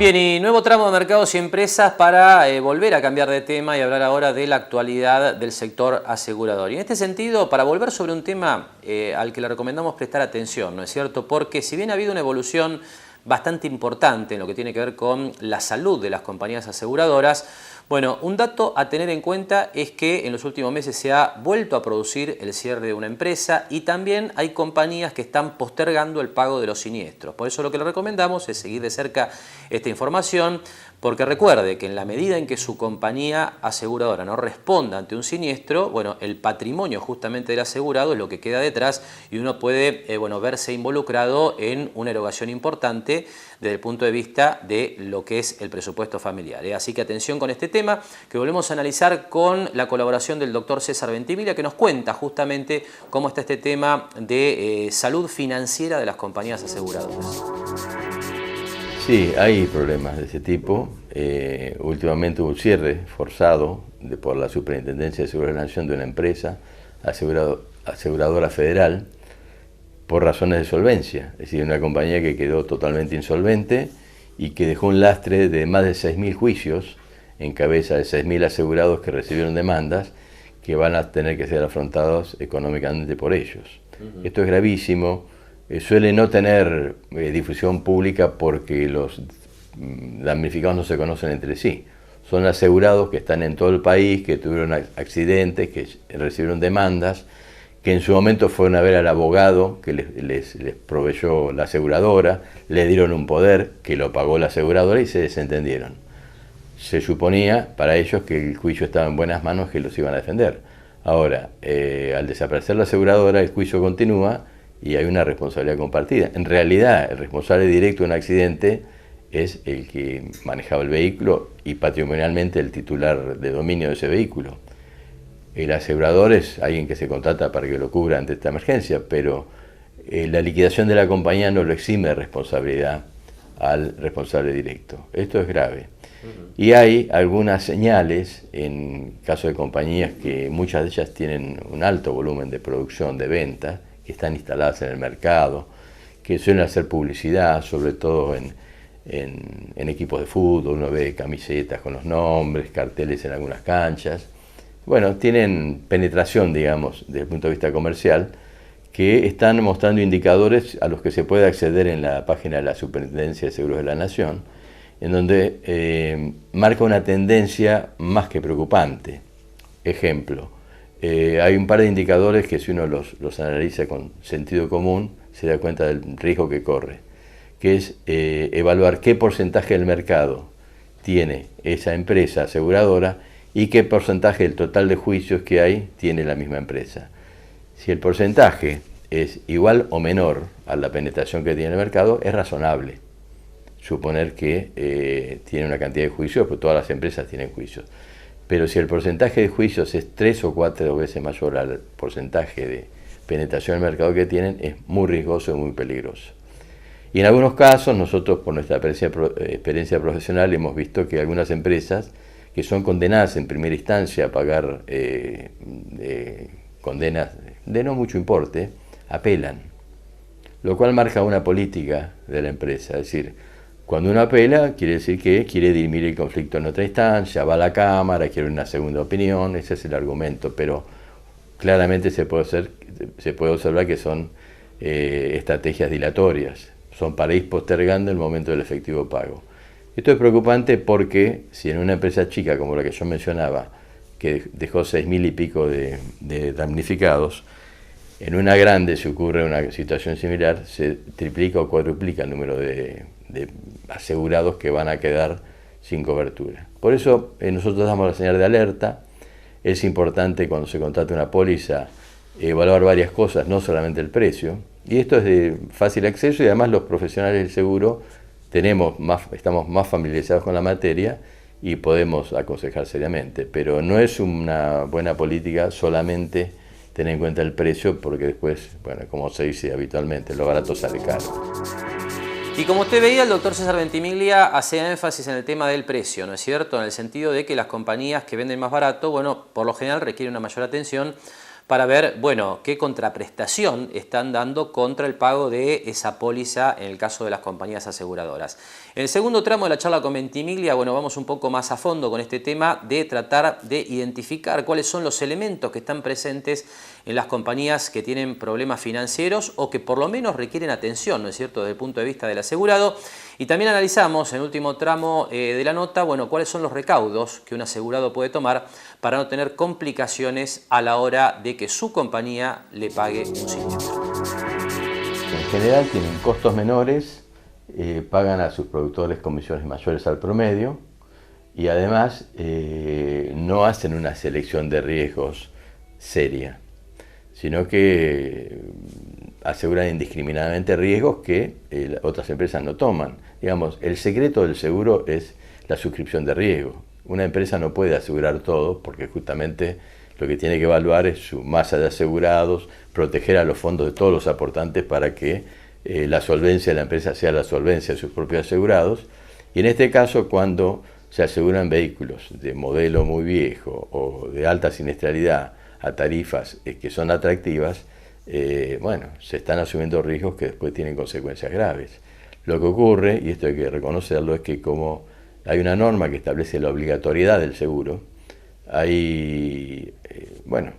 Bien, y nuevo tramo de mercados y empresas para volver a cambiar de tema y hablar ahora de la actualidad del sector asegurador. Y en este sentido, para volver sobre un tema al que le recomendamos prestar atención, ¿no es cierto? Porque si bien ha habido una evolución bastante importante en lo que tiene que ver con la salud de las compañías aseguradoras, bueno, un dato a tener en cuenta es que en los últimos meses se ha vuelto a producir el cierre de una empresa y también hay compañías que están postergando el pago de los siniestros. Por eso lo que le recomendamos es seguir de cerca esta información, porque recuerde que en la medida en que su compañía aseguradora no responda ante un siniestro, bueno, el patrimonio justamente del asegurado es lo que queda detrás y uno puede verse involucrado en una erogación importante desde el punto de vista de lo que es el presupuesto familiar. Así que atención con este tema, que volvemos a analizar con la colaboración del doctor César Ventimiglia, que nos cuenta justamente cómo está este tema de salud financiera de las compañías aseguradoras. Sí, hay problemas de ese tipo. Últimamente hubo un cierre forzado por la Superintendencia de Seguros de la Nación de una empresa aseguradora federal por razones de solvencia. Es decir, una compañía que quedó totalmente insolvente y que dejó un lastre de más de 6.000 juicios en cabeza de 6.000 asegurados que recibieron demandas que van a tener que ser afrontados económicamente por ellos. Esto es gravísimo. Suele no tener difusión pública porque los damnificados no se conocen entre sí. Son asegurados que están en todo el país, que tuvieron accidentes, que recibieron demandas, que en su momento fueron a ver al abogado que les proveyó la aseguradora, le dieron un poder que lo pagó la aseguradora y se desentendieron. Se suponía para ellos que el juicio estaba en buenas manos, que los iban a defender. Ahora, al desaparecer la aseguradora, el juicio continúa y hay una responsabilidad compartida. En realidad, el responsable directo de un accidente es el que manejaba el vehículo y patrimonialmente el titular de dominio de ese vehículo. El asegurador es alguien que se contrata para que lo cubra ante esta emergencia, pero la liquidación de la compañía no lo exime de responsabilidad al responsable directo. Esto es grave. Y hay algunas señales, en caso de compañías que muchas de ellas tienen un alto volumen de producción, de ventas, que están instaladas en el mercado, que suelen hacer publicidad, sobre todo en equipos de fútbol. Uno ve camisetas con los nombres, carteles en algunas canchas. Bueno, tienen penetración, digamos, desde el punto de vista comercial, que están mostrando indicadores a los que se puede acceder en la página de la Superintendencia de Seguros de la Nación, en donde marca una tendencia más que preocupante. Ejemplo, hay un par de indicadores que si uno los analiza con sentido común, se da cuenta del riesgo que corre, que es evaluar qué porcentaje del mercado tiene esa empresa aseguradora y qué porcentaje del total de juicios que hay tiene la misma empresa. Si el porcentaje es igual o menor a la penetración que tiene el mercado, es razonable suponer que tiene una cantidad de juicios, porque todas las empresas tienen juicios. Pero si el porcentaje de juicios es 3 o 4 veces mayor al porcentaje de penetración del mercado que tienen, es muy riesgoso y muy peligroso. Y en algunos casos, nosotros por nuestra experiencia profesional hemos visto que algunas empresas que son condenadas en primera instancia a pagar condenas de no mucho importe, apelan, lo cual marca una política de la empresa. Es decir, cuando uno apela, quiere decir que quiere dirimir el conflicto en otra instancia, va a la Cámara, quiere una segunda opinión, ese es el argumento, pero claramente se puede observar que son estrategias dilatorias, son para ir postergando el momento del efectivo pago. Esto es preocupante porque si en una empresa chica como la que yo mencionaba, que dejó 6.000 y pico de damnificados, en una grande, si ocurre una situación similar, se triplica o cuadruplica el número de asegurados que van a quedar sin cobertura. Por eso nosotros damos la señal de alerta. Es importante cuando se contrata una póliza evaluar varias cosas, no solamente el precio. Y esto es de fácil acceso y además los profesionales del seguro estamos más familiarizados con la materia y podemos aconsejar seriamente. Pero no es una buena política solamente tener en cuenta el precio, porque después, bueno, como se dice habitualmente, lo barato sale caro. Y como usted veía, el doctor César Ventimiglia hace énfasis en el tema del precio, ¿no es cierto? En el sentido de que las compañías que venden más barato, bueno, por lo general requieren una mayor atención para ver, bueno, qué contraprestación están dando contra el pago de esa póliza en el caso de las compañías aseguradoras. En el segundo tramo de la charla con Ventimiglia, bueno, vamos un poco más a fondo con este tema de tratar de identificar cuáles son los elementos que están presentes en las compañías que tienen problemas financieros o que por lo menos requieren atención, ¿no es cierto?, desde el punto de vista del asegurado. Y también analizamos en el último tramo de la nota, bueno, cuáles son los recaudos que un asegurado puede tomar para no tener complicaciones a la hora de que su compañía le pague un siniestro. En general tienen costos menores, pagan a sus productores comisiones mayores al promedio y además no hacen una selección de riesgos seria, sino que aseguran indiscriminadamente riesgos que otras empresas no toman. Digamos, el secreto del seguro es la suscripción de riesgo. Una empresa no puede asegurar todo porque justamente lo que tiene que evaluar es su masa de asegurados, proteger a los fondos de todos los aportantes para que la solvencia de la empresa sea la solvencia de sus propios asegurados. Y en este caso, cuando se aseguran vehículos de modelo muy viejo o de alta siniestralidad a tarifas que son atractivas, bueno, se están asumiendo riesgos que después tienen consecuencias graves. Lo que ocurre, y esto hay que reconocerlo, es que como hay una norma que establece la obligatoriedad del seguro, hay, bueno,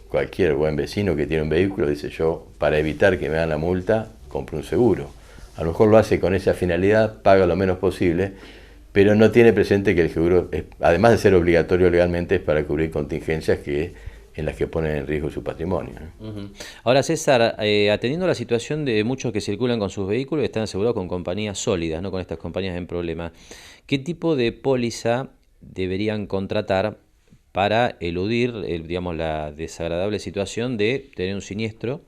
cualquier buen vecino que tiene un vehículo dice: yo, para evitar que me hagan la multa, compro un seguro. A lo mejor lo hace con esa finalidad, paga lo menos posible, pero no tiene presente que el seguro, además de ser obligatorio legalmente, es para cubrir contingencias en las que ponen en riesgo su patrimonio, ¿no? Ahora, César, atendiendo a la situación de muchos que circulan con sus vehículos y están asegurados con compañías sólidas, no con estas compañías en problema, ¿qué tipo de póliza deberían contratar para eludir, digamos, la desagradable situación de tener un siniestro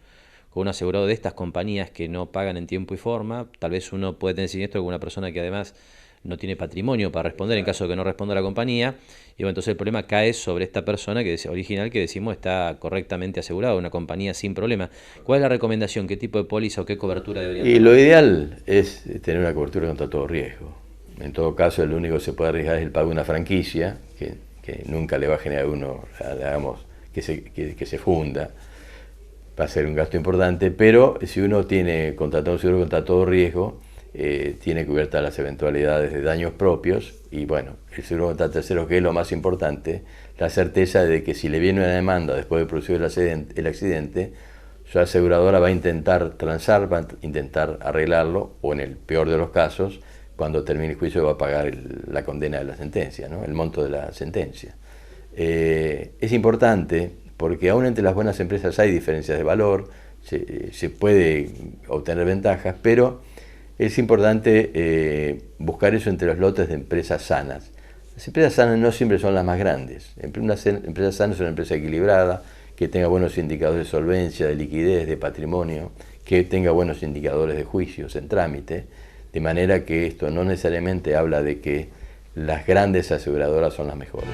con un asegurado de estas compañías que no pagan en tiempo y forma? Tal vez uno puede tener siniestro con una persona que además no tiene patrimonio para responder en caso de que no responda la compañía, y bueno, entonces el problema cae sobre esta persona que es original, que decimos está correctamente asegurada, una compañía sin problema. ¿Cuál es la recomendación? ¿Qué tipo de póliza o qué cobertura debería tener? Y lo ideal es tener una cobertura contra todo riesgo. En todo caso, lo único que se puede arriesgar es el pago de una franquicia, que nunca le va a generar a uno, digamos, que se funda. Va a ser un gasto importante, pero si uno tiene contratado un seguro contra todo riesgo, tiene cubiertas las eventualidades de daños propios y, bueno, el seguro contra terceros, que es lo más importante, la certeza de que si le viene una demanda después de producir el accidente, su aseguradora va a intentar transar, va a intentar arreglarlo, o en el peor de los casos, cuando termine el juicio va a pagar la condena de la sentencia, ¿no?, el monto de la sentencia. Es importante porque aún entre las buenas empresas hay diferencias de valor, se puede obtener ventajas, pero es importante buscar eso entre los lotes de empresas sanas. Las empresas sanas no siempre son las más grandes. Una empresa sana es una empresa equilibrada, que tenga buenos indicadores de solvencia, de liquidez, de patrimonio, que tenga buenos indicadores de juicios en trámite, de manera que esto no necesariamente habla de que las grandes aseguradoras son las mejores.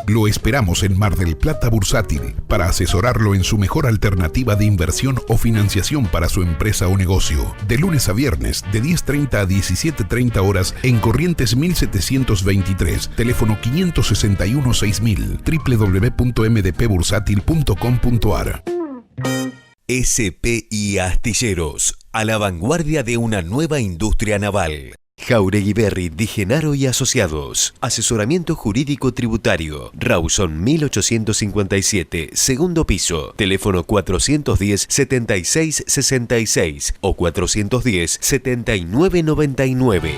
Lo esperamos en Mar del Plata Bursátil para asesorarlo en su mejor alternativa de inversión o financiación para su empresa o negocio. De lunes a viernes, de 10:30 a 17:30 horas en Corrientes 1723, teléfono 561-6000, www.mdpbursátil.com.ar. SPI Astilleros, a la vanguardia de una nueva industria naval. Jauregui Berry, Di Genaro y Asociados. Asesoramiento jurídico tributario. Rawson 1857, segundo piso. Teléfono 410-7666 o 410-7999.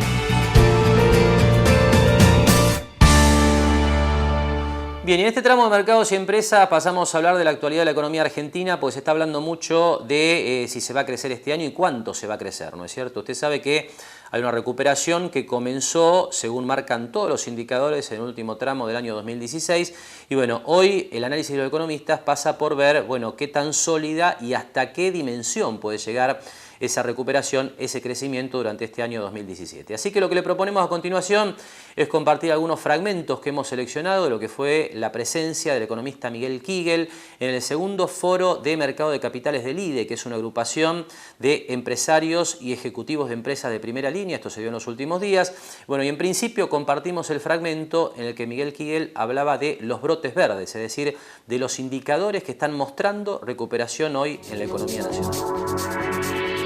Bien, y en este tramo de mercados y empresas pasamos a hablar de la actualidad de la economía argentina, pues se está hablando mucho de si se va a crecer este año y cuánto se va a crecer, ¿no es cierto? Usted sabe que hay una recuperación que comenzó, según marcan todos los indicadores, en el último tramo del año 2016. Y bueno, hoy el análisis de los economistas pasa por ver, bueno, qué tan sólida y hasta qué dimensión puede llegar esa recuperación, ese crecimiento durante este año 2017. Así que lo que le proponemos a continuación es compartir algunos fragmentos que hemos seleccionado de lo que fue la presencia del economista Miguel Kigel en el segundo foro de mercado de capitales del IDE, que es una agrupación de empresarios y ejecutivos de empresas de primera línea. Esto se dio en los últimos días. Bueno, y en principio compartimos el fragmento en el que Miguel Kigel hablaba de los brotes verdes, es decir, de los indicadores que están mostrando recuperación hoy en la economía nacional.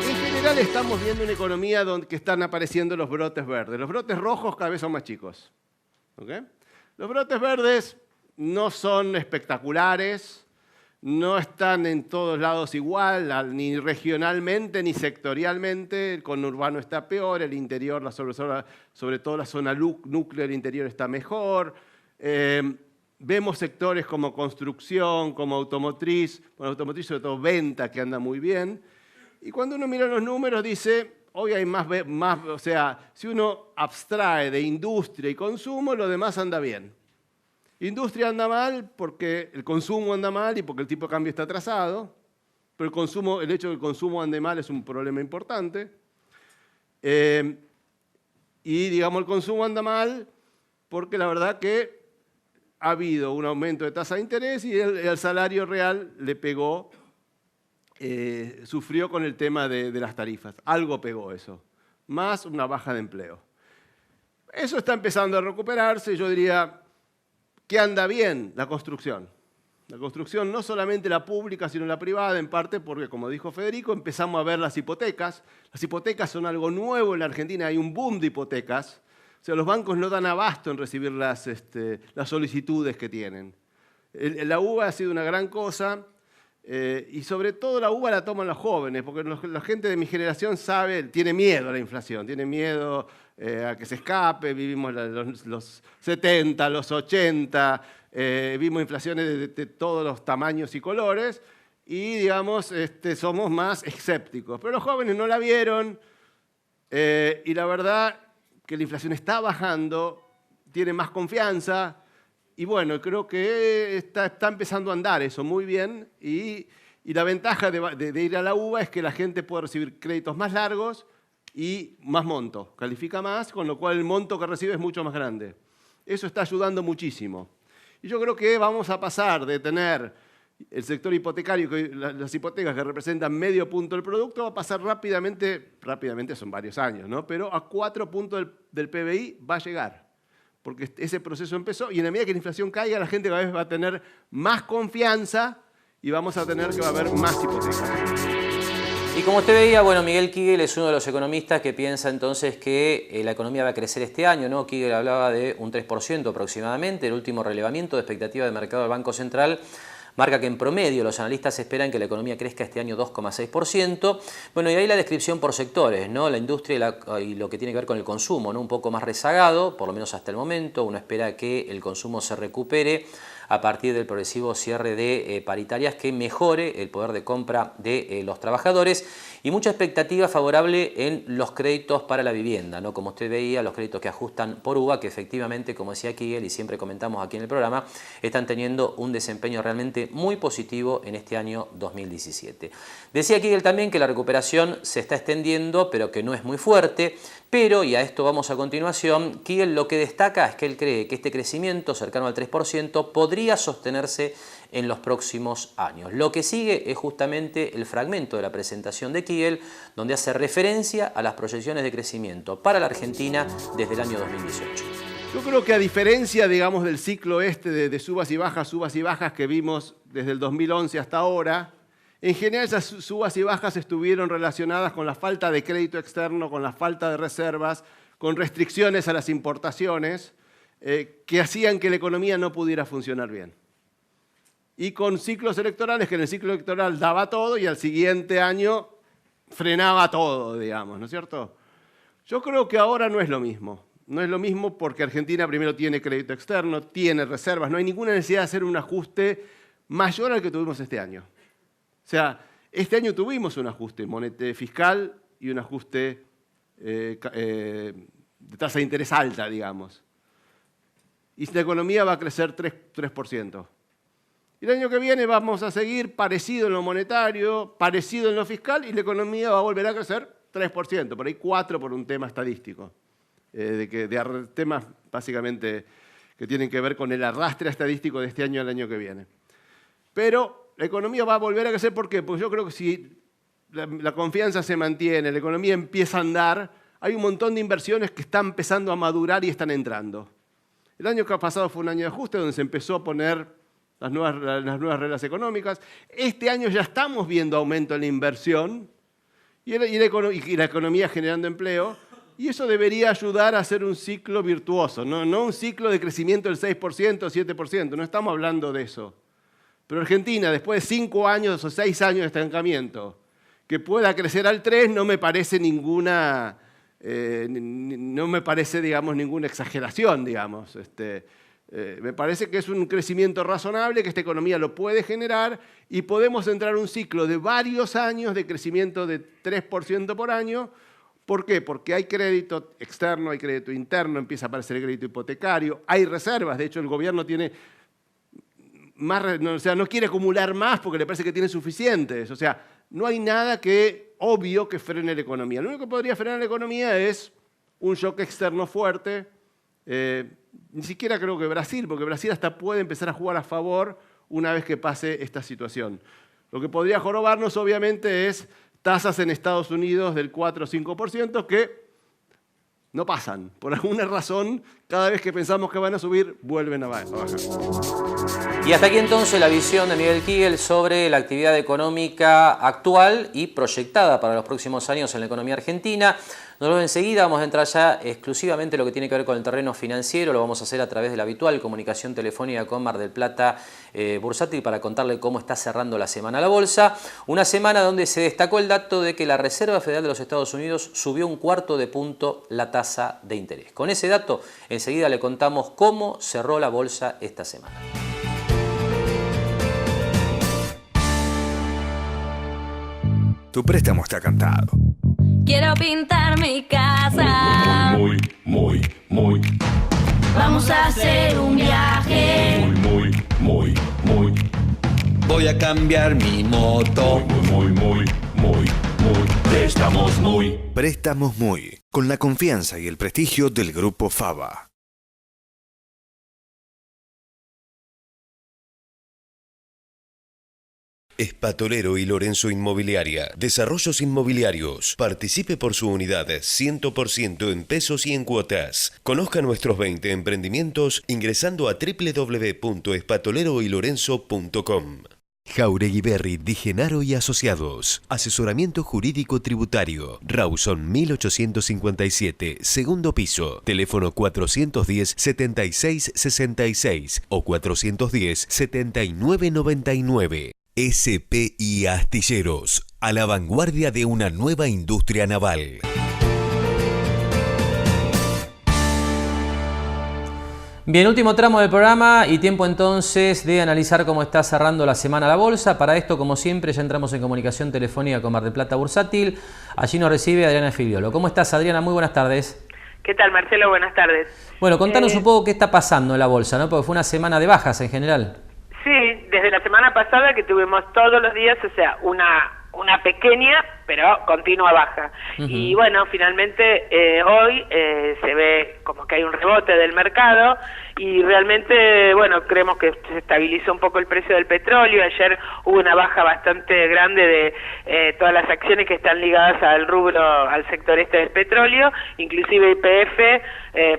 En general estamos viendo una economía donde están apareciendo los brotes verdes. Los brotes rojos cada vez son más chicos. ¿Okay? Los brotes verdes no son espectaculares, no están en todos lados igual, ni regionalmente ni sectorialmente. El conurbano está peor, el interior, sobre todo la zona núcleo del interior está mejor. Vemos sectores como construcción, como automotriz, bueno, automotriz sobre todo venta, que anda muy bien. Y cuando uno mira los números dice, hoy hay más, o sea, si uno abstrae de industria y consumo, lo demás anda bien. Industria anda mal porque el consumo anda mal y porque el tipo de cambio está atrasado, pero el hecho de que el consumo ande mal es un problema importante. Y digamos, el consumo anda mal porque la verdad que ha habido un aumento de tasa de interés y el salario real le pegó. Sufrió con el tema de las tarifas. Algo pegó eso, más una baja de empleo. Eso está empezando a recuperarse. Yo diría que anda bien la construcción. La construcción no solamente la pública, sino la privada, en parte porque, como dijo Federico, empezamos a ver las hipotecas. Las hipotecas son algo nuevo en la Argentina, hay un boom de hipotecas. O sea, los bancos no dan abasto en recibir las solicitudes que tienen. La UBA ha sido una gran cosa. Y sobre todo la uva la toman los jóvenes, porque la gente de mi generación tiene miedo a la inflación, tiene miedo a que se escape, vivimos los 70, los 80, vimos inflaciones de todos los tamaños y colores, y digamos, somos más escépticos. Pero los jóvenes no la vieron, y la verdad que la inflación está bajando, tienen más confianza. Y bueno, creo que está empezando a andar eso muy bien y la ventaja de ir a la UBA es que la gente puede recibir créditos más largos y más monto, califica más, con lo cual el monto que recibe es mucho más grande. Eso está ayudando muchísimo. Y yo creo que vamos a pasar de tener el sector hipotecario, las hipotecas que representan medio punto del producto, va a pasar rápidamente son varios años, ¿no? Pero a 4 puntos del PBI va a llegar. Porque ese proceso empezó y en la medida que la inflación caiga, la gente cada vez va a tener más confianza y vamos a tener que va a haber más hipotecas. Y como usted veía, bueno, Miguel Kigel es uno de los economistas que piensa entonces que la economía va a crecer este año, ¿no? Kigel hablaba de un 3% aproximadamente. El último relevamiento de expectativa de mercado del Banco Central marca que en promedio los analistas esperan que la economía crezca este año 2,6%. Bueno, y ahí la descripción por sectores, ¿no? La industria y lo que tiene que ver con el consumo, ¿no? Un poco más rezagado, por lo menos hasta el momento. Uno espera que el consumo se recupere a partir del progresivo cierre de paritarias que mejore el poder de compra de los trabajadores y mucha expectativa favorable en los créditos para la vivienda, ¿no? Como usted veía, los créditos que ajustan por UVA, que efectivamente, como decía Kigel y siempre comentamos aquí en el programa, están teniendo un desempeño realmente muy positivo en este año 2017. Decía Kigel también que la recuperación se está extendiendo, pero que no es muy fuerte. Pero, y a esto vamos a continuación, Kigel lo que destaca es que él cree que este crecimiento cercano al 3% podría sostenerse en los próximos años. Lo que sigue es justamente el fragmento de la presentación de Kigel, donde hace referencia a las proyecciones de crecimiento para la Argentina desde el año 2018. Yo creo que a diferencia, digamos, del ciclo de subas y bajas que vimos desde el 2011 hasta ahora, en general esas subas y bajas estuvieron relacionadas con la falta de crédito externo, con la falta de reservas, con restricciones a las importaciones, que hacían que la economía no pudiera funcionar bien. Y con ciclos electorales, que en el ciclo electoral daba todo y al siguiente año frenaba todo, digamos, ¿no es cierto? Yo creo que ahora no es lo mismo. No es lo mismo porque Argentina primero tiene crédito externo, tiene reservas, no hay ninguna necesidad de hacer un ajuste mayor al que tuvimos este año. O sea, este año tuvimos un ajuste fiscal y un ajuste de tasa de interés alta, digamos. Y la economía va a crecer 3%. Y el año que viene vamos a seguir parecido en lo monetario, parecido en lo fiscal, y la economía va a volver a crecer 3%, por ahí 4% por un tema estadístico. De temas básicamente que tienen que ver con el arrastre estadístico de este año al año que viene. Pero la economía va a volver a crecer, ¿por qué? Porque yo creo que si la confianza se mantiene, la economía empieza a andar, hay un montón de inversiones que están empezando a madurar y están entrando. El año que ha pasado fue un año de ajuste donde se empezó a poner las nuevas reglas económicas. Este año ya estamos viendo aumento en la inversión y la economía generando empleo, y eso debería ayudar a hacer un ciclo virtuoso, no un ciclo de crecimiento del 6% o 7%, no estamos hablando de eso. Pero Argentina, después de 5 años o 6 años de estancamiento, que pueda crecer al 3%, no me parece ninguna exageración, digamos. Me parece que es un crecimiento razonable, que esta economía lo puede generar y podemos entrar en un ciclo de varios años de crecimiento de 3% por año. ¿Por qué? Porque hay crédito externo, hay crédito interno, empieza a aparecer el crédito hipotecario, hay reservas. De hecho, el gobierno tiene no quiere acumular más porque le parece que tiene suficientes. O sea, no hay nada obvio que frene la economía. Lo único que podría frenar la economía es un shock externo fuerte. Ni siquiera creo que Brasil, porque Brasil hasta puede empezar a jugar a favor una vez que pase esta situación. Lo que podría jorobarnos, obviamente, es tasas en Estados Unidos del 4 o 5% que no pasan. Por alguna razón, cada vez que pensamos que van a subir, vuelven a bajar. Y hasta aquí entonces la visión de Miguel Kigel sobre la actividad económica actual y proyectada para los próximos años en la economía argentina. Nosotros enseguida vamos a entrar ya exclusivamente en lo que tiene que ver con el terreno financiero. Lo vamos a hacer a través de la habitual comunicación telefónica con Mar del Plata Bursátil para contarle cómo está cerrando la semana la bolsa. Una semana donde se destacó el dato de que la Reserva Federal de los Estados Unidos subió 1/4 punto la tasa de interés. Con ese dato, enseguida le contamos cómo cerró la bolsa esta semana. Tu préstamo está cantado. Quiero pintar mi casa. Muy. Vamos a hacer un viaje. Muy. Voy a cambiar mi moto. Muy. Préstamos muy. Préstamos muy. Con la confianza y el prestigio del Grupo Faba. Espatolero y Lorenzo Inmobiliaria. Desarrollos inmobiliarios. Participe por su unidad 100% en pesos y en cuotas. Conozca nuestros 20 emprendimientos ingresando a www.espatoleroylorenzo.com. Jauregui Berri Di Genaro y Asociados. Asesoramiento jurídico tributario. Rawson 1857, segundo piso. Teléfono 410-7666 o 410-7999. SPI Astilleros, a la vanguardia de una nueva industria naval. Bien, último tramo del programa y tiempo entonces de analizar cómo está cerrando la semana la bolsa. Para esto, como siempre, ya entramos en comunicación telefónica con Mar del Plata Bursátil. Allí nos recibe Adriana Figliolo. ¿Cómo estás, Adriana? Muy buenas tardes. ¿Qué tal, Marcelo? Buenas tardes. Bueno, contanos un poco qué está pasando en la bolsa, ¿no? Porque fue una semana de bajas en general. Sí, desde la semana pasada que tuvimos todos los días, o sea, una pequeña, pero continua baja. Y bueno, finalmente hoy se ve como que hay un rebote del mercado y realmente, bueno, creemos que se estabilizó un poco el precio del petróleo. Ayer hubo una baja bastante grande de todas las acciones que están ligadas al rubro, al sector este del petróleo, inclusive YPF,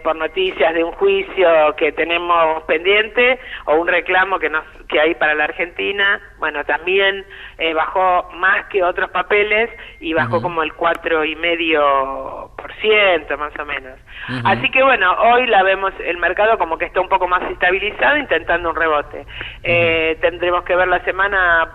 por noticias de un juicio que tenemos pendiente o un reclamo que hay para la Argentina. Bueno, también bajó más que otros papeles y bajó como el 4,5% más o menos. Así que bueno, hoy la vemos el mercado como que está un poco más estabilizado, intentando un rebote. Tendremos que ver la semana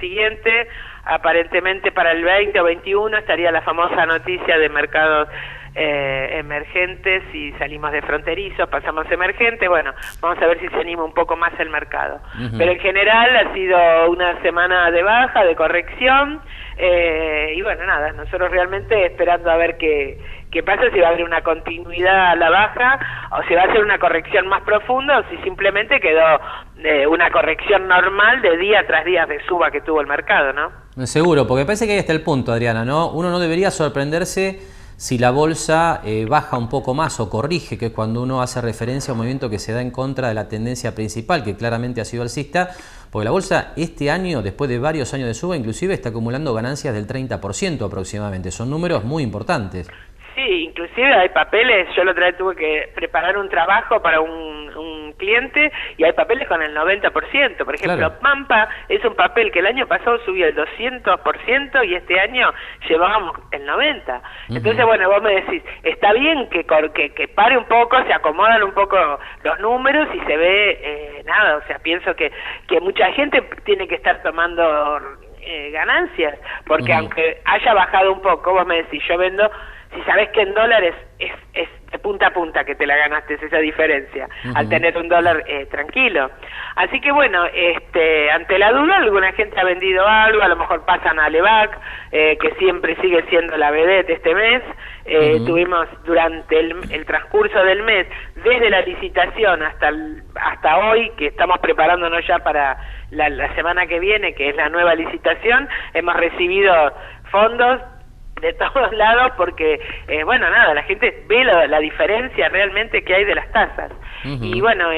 siguiente. Aparentemente para el 20 o 21 estaría la famosa noticia de mercados emergentes y salimos de fronterizos, pasamos emergentes, bueno, vamos a ver si se anima un poco más el mercado. Pero en general ha sido una semana de baja, de corrección, y bueno, nada, nosotros realmente esperando a ver qué pasa, si va a haber una continuidad a la baja, o si va a ser una corrección más profunda, o si simplemente quedó una corrección normal de día tras día de suba que tuvo el mercado, ¿no? Seguro, porque parece que ahí está el punto, Adriana, ¿no? Uno no debería sorprenderse si la bolsa baja un poco más o corrige, que es cuando uno hace referencia a un movimiento que se da en contra de la tendencia principal, que claramente ha sido alcista, porque la bolsa este año, después de varios años de suba, inclusive está acumulando ganancias del 30% aproximadamente. Son números muy importantes. Sí, inclusive hay papeles, yo la otra vez tuve que preparar un trabajo para un cliente y hay papeles con el 90%, por ejemplo, claro. Pampa es un papel que el año pasado subió el 200% y este año llevábamos el 90%. Entonces, bueno, vos me decís, está bien que pare un poco, se acomodan un poco los números y se ve nada, o sea, pienso que mucha gente tiene que estar tomando ganancias, porque aunque haya bajado un poco, vos me decís, yo vendo, si sabés que en dólares es de punta a punta que te la ganaste, es esa diferencia, al tener un dólar tranquilo. Así que bueno, ante la duda, alguna gente ha vendido algo, a lo mejor pasan a Levac, que siempre sigue siendo la vedette este mes. Tuvimos durante el transcurso del mes, desde la licitación hasta hoy, que estamos preparándonos ya para la semana que viene, que es la nueva licitación, hemos recibido fondos de todos lados porque, bueno, nada, la gente ve la diferencia realmente que hay de las tasas. Y bueno,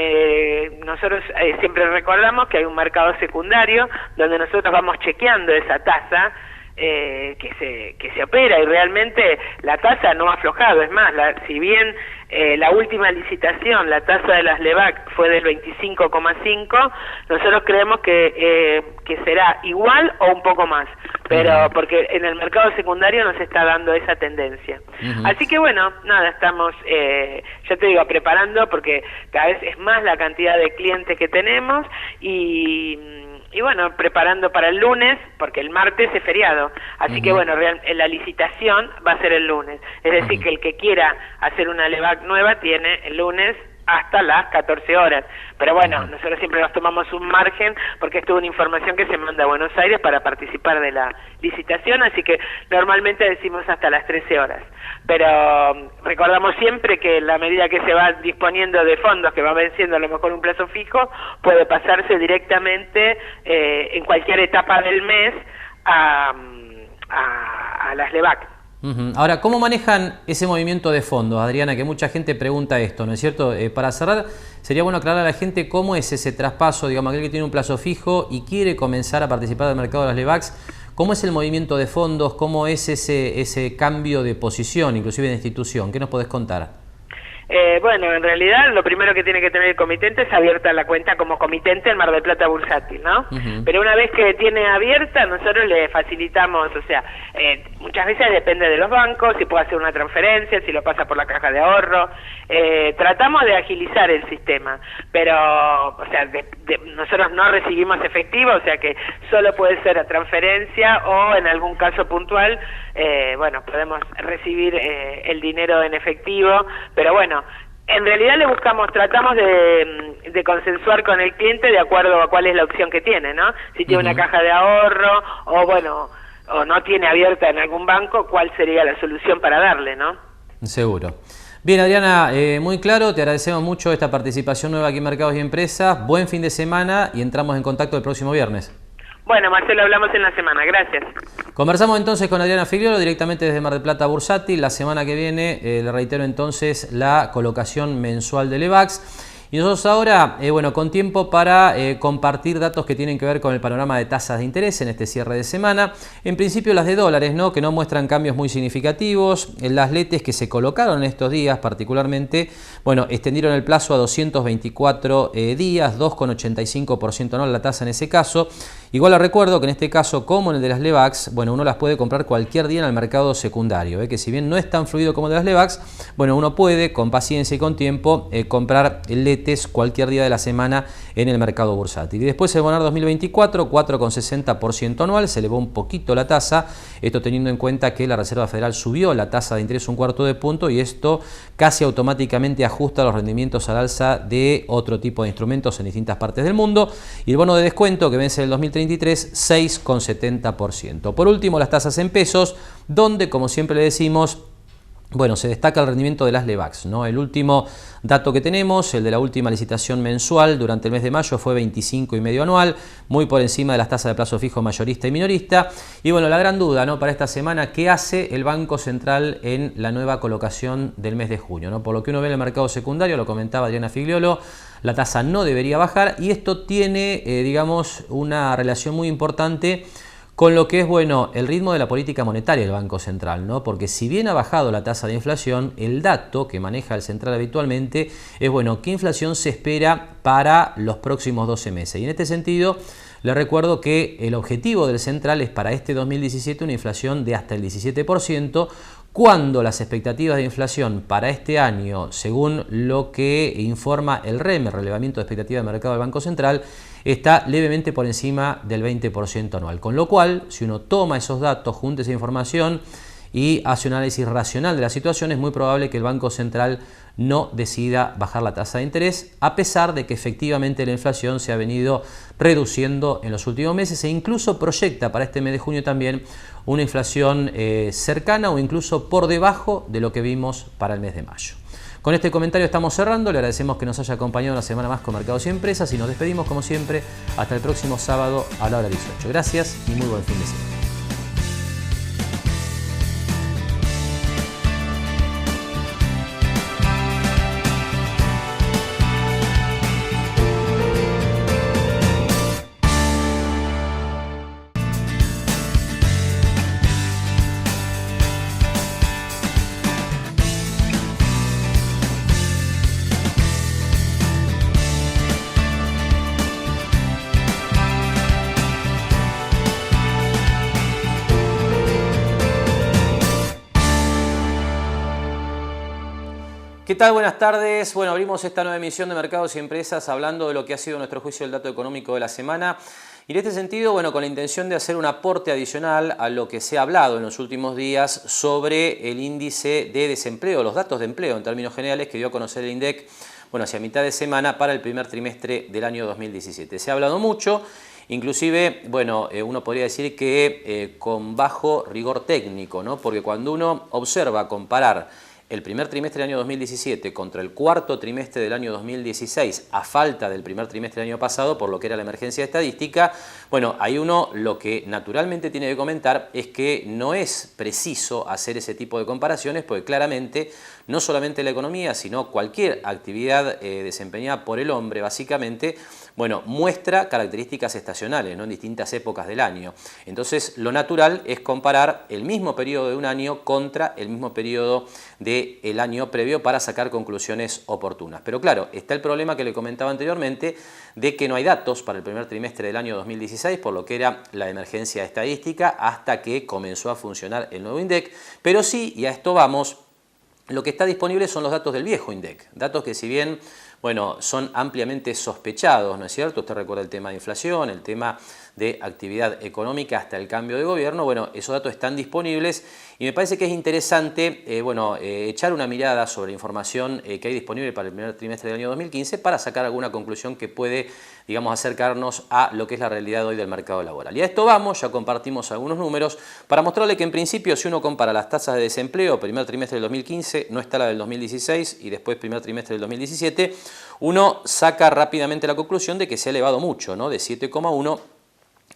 nosotros siempre recordamos que hay un mercado secundario donde nosotros vamos chequeando esa tasa que se opera y realmente la tasa no ha aflojado. Es más, si bien la última licitación, la tasa de las Levac fue del 25,5, nosotros creemos que será igual o un poco más, pero porque en el mercado secundario nos está dando esa tendencia. Así que bueno, nada, estamos, ya te digo, preparando porque cada vez es más la cantidad de clientes que tenemos y bueno, preparando para el lunes, porque el martes es feriado, así que bueno, la licitación va a ser el lunes, es decir, que el que quiera hacer una Levac nueva tiene el lunes hasta las 14 horas, pero bueno, nosotros siempre nos tomamos un margen porque esto es una información que se manda a Buenos Aires para participar de la licitación, así que normalmente decimos hasta las 13 horas, pero recordamos siempre que la medida que se va disponiendo de fondos que va venciendo a lo mejor un plazo fijo, puede pasarse directamente en cualquier etapa del mes a las Levac. Ahora, ¿cómo manejan ese movimiento de fondos, Adriana? Que mucha gente pregunta esto, ¿no es cierto? Para cerrar, sería bueno aclarar a la gente cómo es ese traspaso, digamos, aquel que tiene un plazo fijo y quiere comenzar a participar del mercado de las Levacs. ¿Cómo es el movimiento de fondos? ¿Cómo es ese cambio de posición, inclusive de institución? ¿Qué nos podés contar? Bueno, en realidad lo primero que tiene que tener el comitente es abierta la cuenta como comitente en Mar del Plata Bursátil, ¿no? Pero una vez que tiene abierta, nosotros le facilitamos, o sea, muchas veces depende de los bancos, si puede hacer una transferencia, si lo pasa por la caja de ahorro, tratamos de agilizar el sistema, pero, o sea, nosotros no recibimos efectivo, o sea que solo puede ser a transferencia o en algún caso puntual, bueno, podemos recibir el dinero en efectivo, pero bueno, en realidad tratamos de consensuar con el cliente de acuerdo a cuál es la opción que tiene, ¿no? Si tiene una caja de ahorro o bueno, o no tiene abierta en algún banco, cuál sería la solución para darle, ¿no? Seguro. Bien, Adriana, muy claro, te agradecemos mucho esta participación nueva aquí en Mercados y Empresas. Buen fin de semana y entramos en contacto el próximo viernes. Bueno, Marcelo, hablamos en la semana. Gracias. Conversamos entonces con Adriana Figliolo directamente desde Mar del Plata Bursátil. La semana que viene, le reitero entonces, la colocación mensual de Levacs. Y nosotros ahora, bueno, con tiempo para compartir datos que tienen que ver con el panorama de tasas de interés en este cierre de semana. En principio las de dólares, ¿no? Que no muestran cambios muy significativos. Las LETES que se colocaron en estos días particularmente, bueno, extendieron el plazo a 224 días, 2,85% no la tasa en ese caso. Igual les recuerdo que en este caso, como en el de las Levacs, bueno, uno las puede comprar cualquier día en el mercado secundario, que si bien no es tan fluido como el de las Levacs, bueno, uno puede con paciencia y con tiempo comprar el LETE paquetes cualquier día de la semana en el mercado bursátil. Y después el Bonar 2024, 4,60% anual, se elevó un poquito la tasa, esto teniendo en cuenta que la Reserva Federal subió la tasa de interés un cuarto de punto y esto casi automáticamente ajusta los rendimientos al alza de otro tipo de instrumentos en distintas partes del mundo. Y el bono de descuento que vence en el 2033, 6,70%. Por último, las tasas en pesos, donde, como siempre le decimos, bueno, se destaca el rendimiento de las LEVAX, ¿no? El último dato que tenemos, el de la última licitación mensual durante el mes de mayo, fue 25,5 anual, muy por encima de las tasas de plazo fijo mayorista y minorista. Y bueno, la gran duda, ¿no?, para esta semana, ¿qué hace el Banco Central en la nueva colocación del mes de junio, ¿no? Por lo que uno ve en el mercado secundario, lo comentaba Adriana Figliolo, la tasa no debería bajar y esto tiene, digamos, una relación muy importante con lo que es, bueno, el ritmo de la política monetaria del Banco Central, ¿no? Porque si bien ha bajado la tasa de inflación, el dato que maneja el Central habitualmente es, bueno, ¿qué inflación se espera para los próximos 12 meses? Y en este sentido, le recuerdo que el objetivo del Central es para este 2017 una inflación de hasta el 17%, cuando las expectativas de inflación para este año, según lo que informa el REM, el relevamiento de expectativa de mercado del Banco Central, está levemente por encima del 20% anual. Con lo cual, si uno toma esos datos, junta esa información y hace un análisis racional de la situación, es muy probable que el Banco Central no decida bajar la tasa de interés, a pesar de que efectivamente la inflación se ha venido reduciendo en los últimos meses e incluso proyecta para este mes de junio también una inflación cercana o incluso por debajo de lo que vimos para el mes de mayo. Con este comentario estamos cerrando, le agradecemos que nos haya acompañado una semana más con Mercados y Empresas y nos despedimos como siempre hasta el próximo sábado a la hora 18. Gracias y muy buen fin de semana. ¿Qué tal? Buenas tardes. Bueno, abrimos esta nueva emisión de Mercados y Empresas hablando de lo que ha sido nuestro juicio del dato económico de la semana. Y en este sentido, bueno, con la intención de hacer un aporte adicional a lo que se ha hablado en los últimos días sobre el índice de desempleo, los datos de empleo en términos generales que dio a conocer el INDEC, bueno, hacia mitad de semana para el primer trimestre del año 2017. Se ha hablado mucho, inclusive, bueno, uno podría decir que con bajo rigor técnico, ¿no? Porque cuando uno observa comparar el primer trimestre del año 2017 contra el cuarto trimestre del año 2016, a falta del primer trimestre del año pasado, por lo que era la emergencia estadística, bueno, ahí uno lo que naturalmente tiene que comentar es que no es preciso hacer ese tipo de comparaciones, porque claramente no solamente la economía, sino cualquier actividad desempeñada por el hombre, básicamente, bueno, muestra características estacionales, ¿no?, en distintas épocas del año. Entonces, lo natural es comparar el mismo periodo de un año contra el mismo periodo del año previo para sacar conclusiones oportunas. Pero claro, está el problema que le comentaba anteriormente de que no hay datos para el primer trimestre del año 2016, por lo que era la emergencia estadística, hasta que comenzó a funcionar el nuevo INDEC. Pero sí, y a esto vamos, lo que está disponible son los datos del viejo INDEC, datos que si bien, bueno, son ampliamente sospechados, ¿no es cierto? Usted recuerda el tema de inflación, el tema de actividad económica hasta el cambio de gobierno. Bueno, esos datos están disponibles y me parece que es interesante echar una mirada sobre la información que hay disponible para el primer trimestre del año 2015 para sacar alguna conclusión que puede, digamos, acercarnos a lo que es la realidad hoy del mercado laboral. Y a esto vamos, ya compartimos algunos números para mostrarle que en principio si uno compara las tasas de desempleo, primer trimestre del 2015, no está la del 2016 y después primer trimestre del 2017, uno saca rápidamente la conclusión de que se ha elevado mucho, ¿no?, de 7,1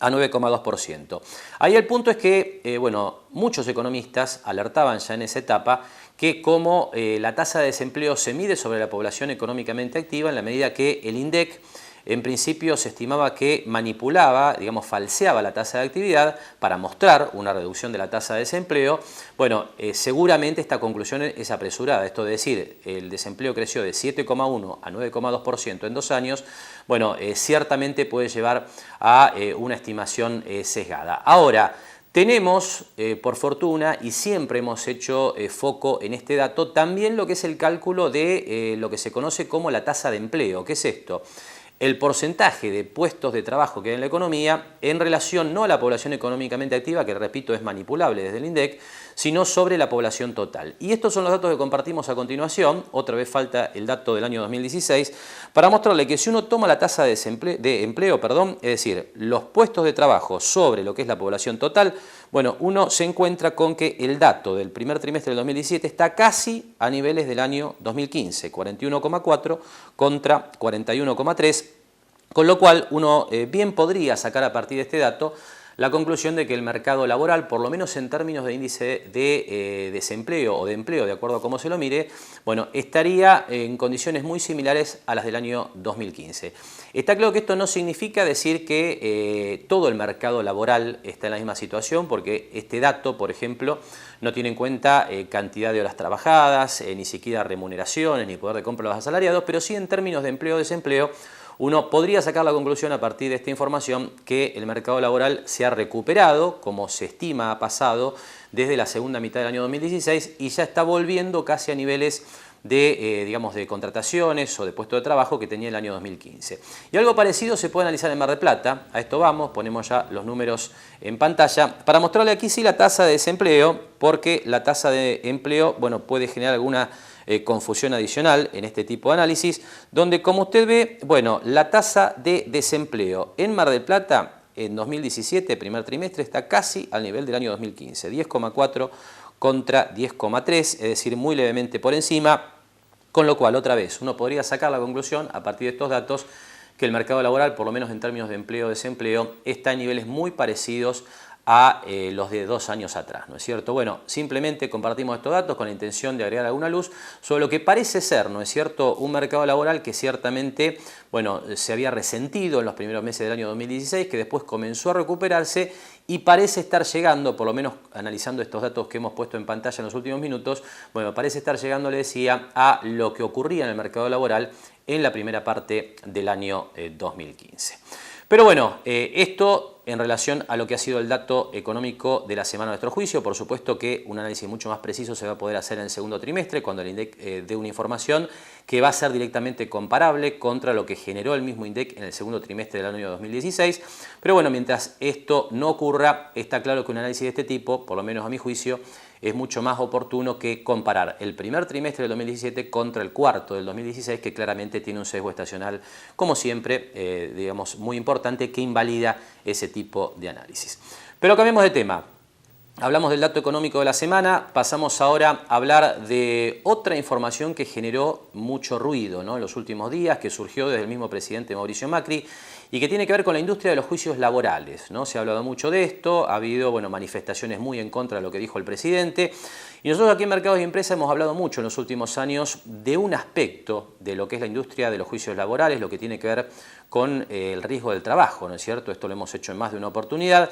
a 9,2%. Ahí el punto es que, bueno, muchos economistas alertaban ya en esa etapa que como la tasa de desempleo se mide sobre la población económicamente activa, en la medida que el INDEC en principio se estimaba que manipulaba, digamos, falseaba la tasa de actividad para mostrar una reducción de la tasa de desempleo. Bueno, seguramente esta conclusión es apresurada, esto de decir, el desempleo creció de 7,1 a 9,2% en 2 años, bueno, ciertamente puede llevar a una estimación sesgada. Ahora, Tenemos, por fortuna, y siempre hemos hecho foco en este dato, también lo que es el cálculo de lo que se conoce como la tasa de empleo. ¿Qué es esto? El porcentaje de puestos de trabajo que hay en la economía en relación no a la población económicamente activa, que repito es manipulable desde el INDEC, sino sobre la población total. Y estos son los datos que compartimos a continuación. Otra vez falta el dato del año 2016, para mostrarle que si uno toma la tasa de empleo, es decir, los puestos de trabajo sobre lo que es la población total, bueno, uno se encuentra con que el dato del primer trimestre del 2017 está casi a niveles del año 2015, 41,4 contra 41,3, con lo cual uno bien podría sacar a partir de este dato la conclusión de que el mercado laboral, por lo menos en términos de índice de desempleo o de empleo, de acuerdo a cómo se lo mire, bueno, estaría en condiciones muy similares a las del año 2015. Está claro que esto no significa decir que todo el mercado laboral está en la misma situación, porque este dato, por ejemplo, no tiene en cuenta cantidad de horas trabajadas, ni siquiera remuneraciones, ni poder de compra de los asalariados, pero sí en términos de empleo o desempleo, uno podría sacar la conclusión a partir de esta información que el mercado laboral se ha recuperado, como se estima ha pasado desde la segunda mitad del año 2016 y ya está volviendo casi a niveles de, digamos, de contrataciones o de puestos de trabajo que tenía el año 2015. Y algo parecido se puede analizar en Mar del Plata. A esto vamos, ponemos ya los números en pantalla para mostrarle aquí sí la tasa de desempleo, porque la tasa de empleo, bueno, puede generar alguna confusión adicional en este tipo de análisis, donde como usted ve, bueno, la tasa de desempleo en Mar del Plata en 2017, primer trimestre, está casi al nivel del año 2015, 10,4 contra 10,3, es decir, muy levemente por encima, con lo cual, otra vez, uno podría sacar la conclusión a partir de estos datos que el mercado laboral, por lo menos en términos de empleo o desempleo, está en niveles muy parecidos a los de 2 años atrás, ¿no es cierto? Bueno, simplemente compartimos estos datos con la intención de agregar alguna luz sobre lo que parece ser, ¿no es cierto?, un mercado laboral que ciertamente, bueno, se había resentido en los primeros meses del año 2016, que después comenzó a recuperarse y parece estar llegando, por lo menos analizando estos datos que hemos puesto en pantalla en los últimos minutos, bueno, parece estar llegando, le decía, a lo que ocurría en el mercado laboral en la primera parte del año 2015. Pero bueno, esto en relación a lo que ha sido el dato económico de la semana de nuestro juicio. Por supuesto que un análisis mucho más preciso se va a poder hacer en el segundo trimestre, cuando el INDEC dé una información que va a ser directamente comparable contra lo que generó el mismo INDEC en el segundo trimestre del año 2016. Pero bueno, mientras esto no ocurra, está claro que un análisis de este tipo, por lo menos a mi juicio, es mucho más oportuno que comparar el primer trimestre del 2017 contra el cuarto del 2016, que claramente tiene un sesgo estacional, como siempre, digamos, muy importante, que invalida ese tipo de análisis. Pero cambiemos de tema. Hablamos del dato económico de la semana, pasamos ahora a hablar de otra información que generó mucho ruido, ¿no?, en los últimos días, que surgió desde el mismo presidente Mauricio Macri y que tiene que ver con la industria de los juicios laborales, ¿no? Se ha hablado mucho de esto, ha habido, bueno, manifestaciones muy en contra de lo que dijo el presidente, y nosotros aquí en Mercados y Empresas hemos hablado mucho en los últimos años de un aspecto de lo que es la industria de los juicios laborales, lo que tiene que ver con el riesgo del trabajo, ¿no es cierto? Esto lo hemos hecho en más de una oportunidad.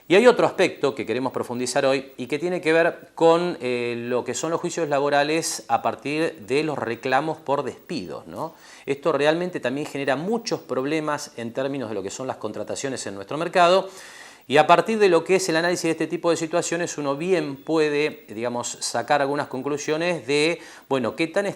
Y hay otro aspecto que queremos profundizar hoy y que tiene que ver con lo que son los juicios laborales a partir de los reclamos por despidos, ¿no? Esto realmente también genera muchos problemas en términos de lo que son las contrataciones en nuestro mercado. Y a partir de lo que es el análisis de este tipo de situaciones, uno bien puede, digamos, sacar algunas conclusiones de, bueno, qué tan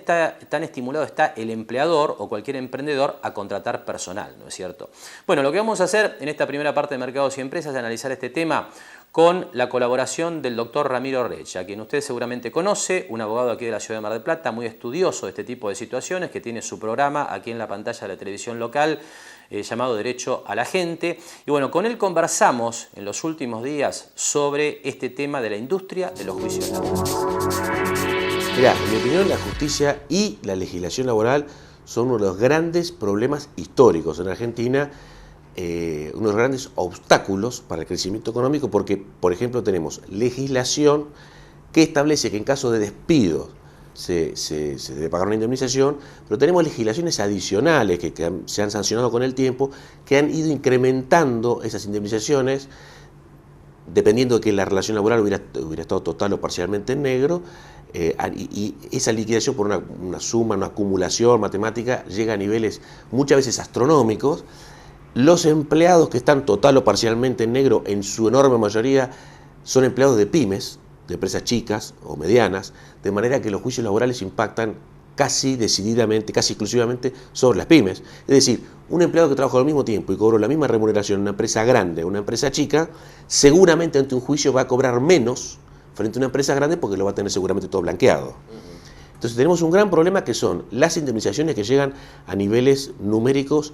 estimulado está el empleador o cualquier emprendedor a contratar personal, ¿no es cierto? Bueno, lo que vamos a hacer en esta primera parte de Mercados y Empresas es analizar este tema con la colaboración del doctor Ramiro Recha, a quien usted seguramente conoce, un abogado aquí de la ciudad de Mar del Plata, muy estudioso de este tipo de situaciones, que tiene su programa aquí en la pantalla de la televisión local, llamado Derecho a la Gente. Y bueno, con él conversamos en los últimos días sobre este tema de la industria de los juicios laborales. Mirá, en mi opinión, la justicia y la legislación laboral son uno de los grandes problemas históricos en Argentina, uno de los grandes obstáculos para el crecimiento económico, porque, por ejemplo, tenemos legislación que establece que en caso de despido se debe pagar una indemnización, pero tenemos legislaciones adicionales que se han sancionado con el tiempo, que han ido incrementando esas indemnizaciones, dependiendo de que la relación laboral hubiera estado total o parcialmente en negro, y esa liquidación por una suma, una acumulación matemática, llega a niveles muchas veces astronómicos. Los empleados que están total o parcialmente en negro, en su enorme mayoría, son empleados de pymes, de empresas chicas o medianas, de manera que los juicios laborales impactan casi decididamente, casi exclusivamente sobre las pymes. Es decir, un empleado que trabaja al mismo tiempo y cobró la misma remuneración en una empresa grande o una empresa chica, seguramente ante un juicio va a cobrar menos frente a una empresa grande porque lo va a tener seguramente todo blanqueado. Entonces tenemos un gran problema que son las indemnizaciones que llegan a niveles numéricos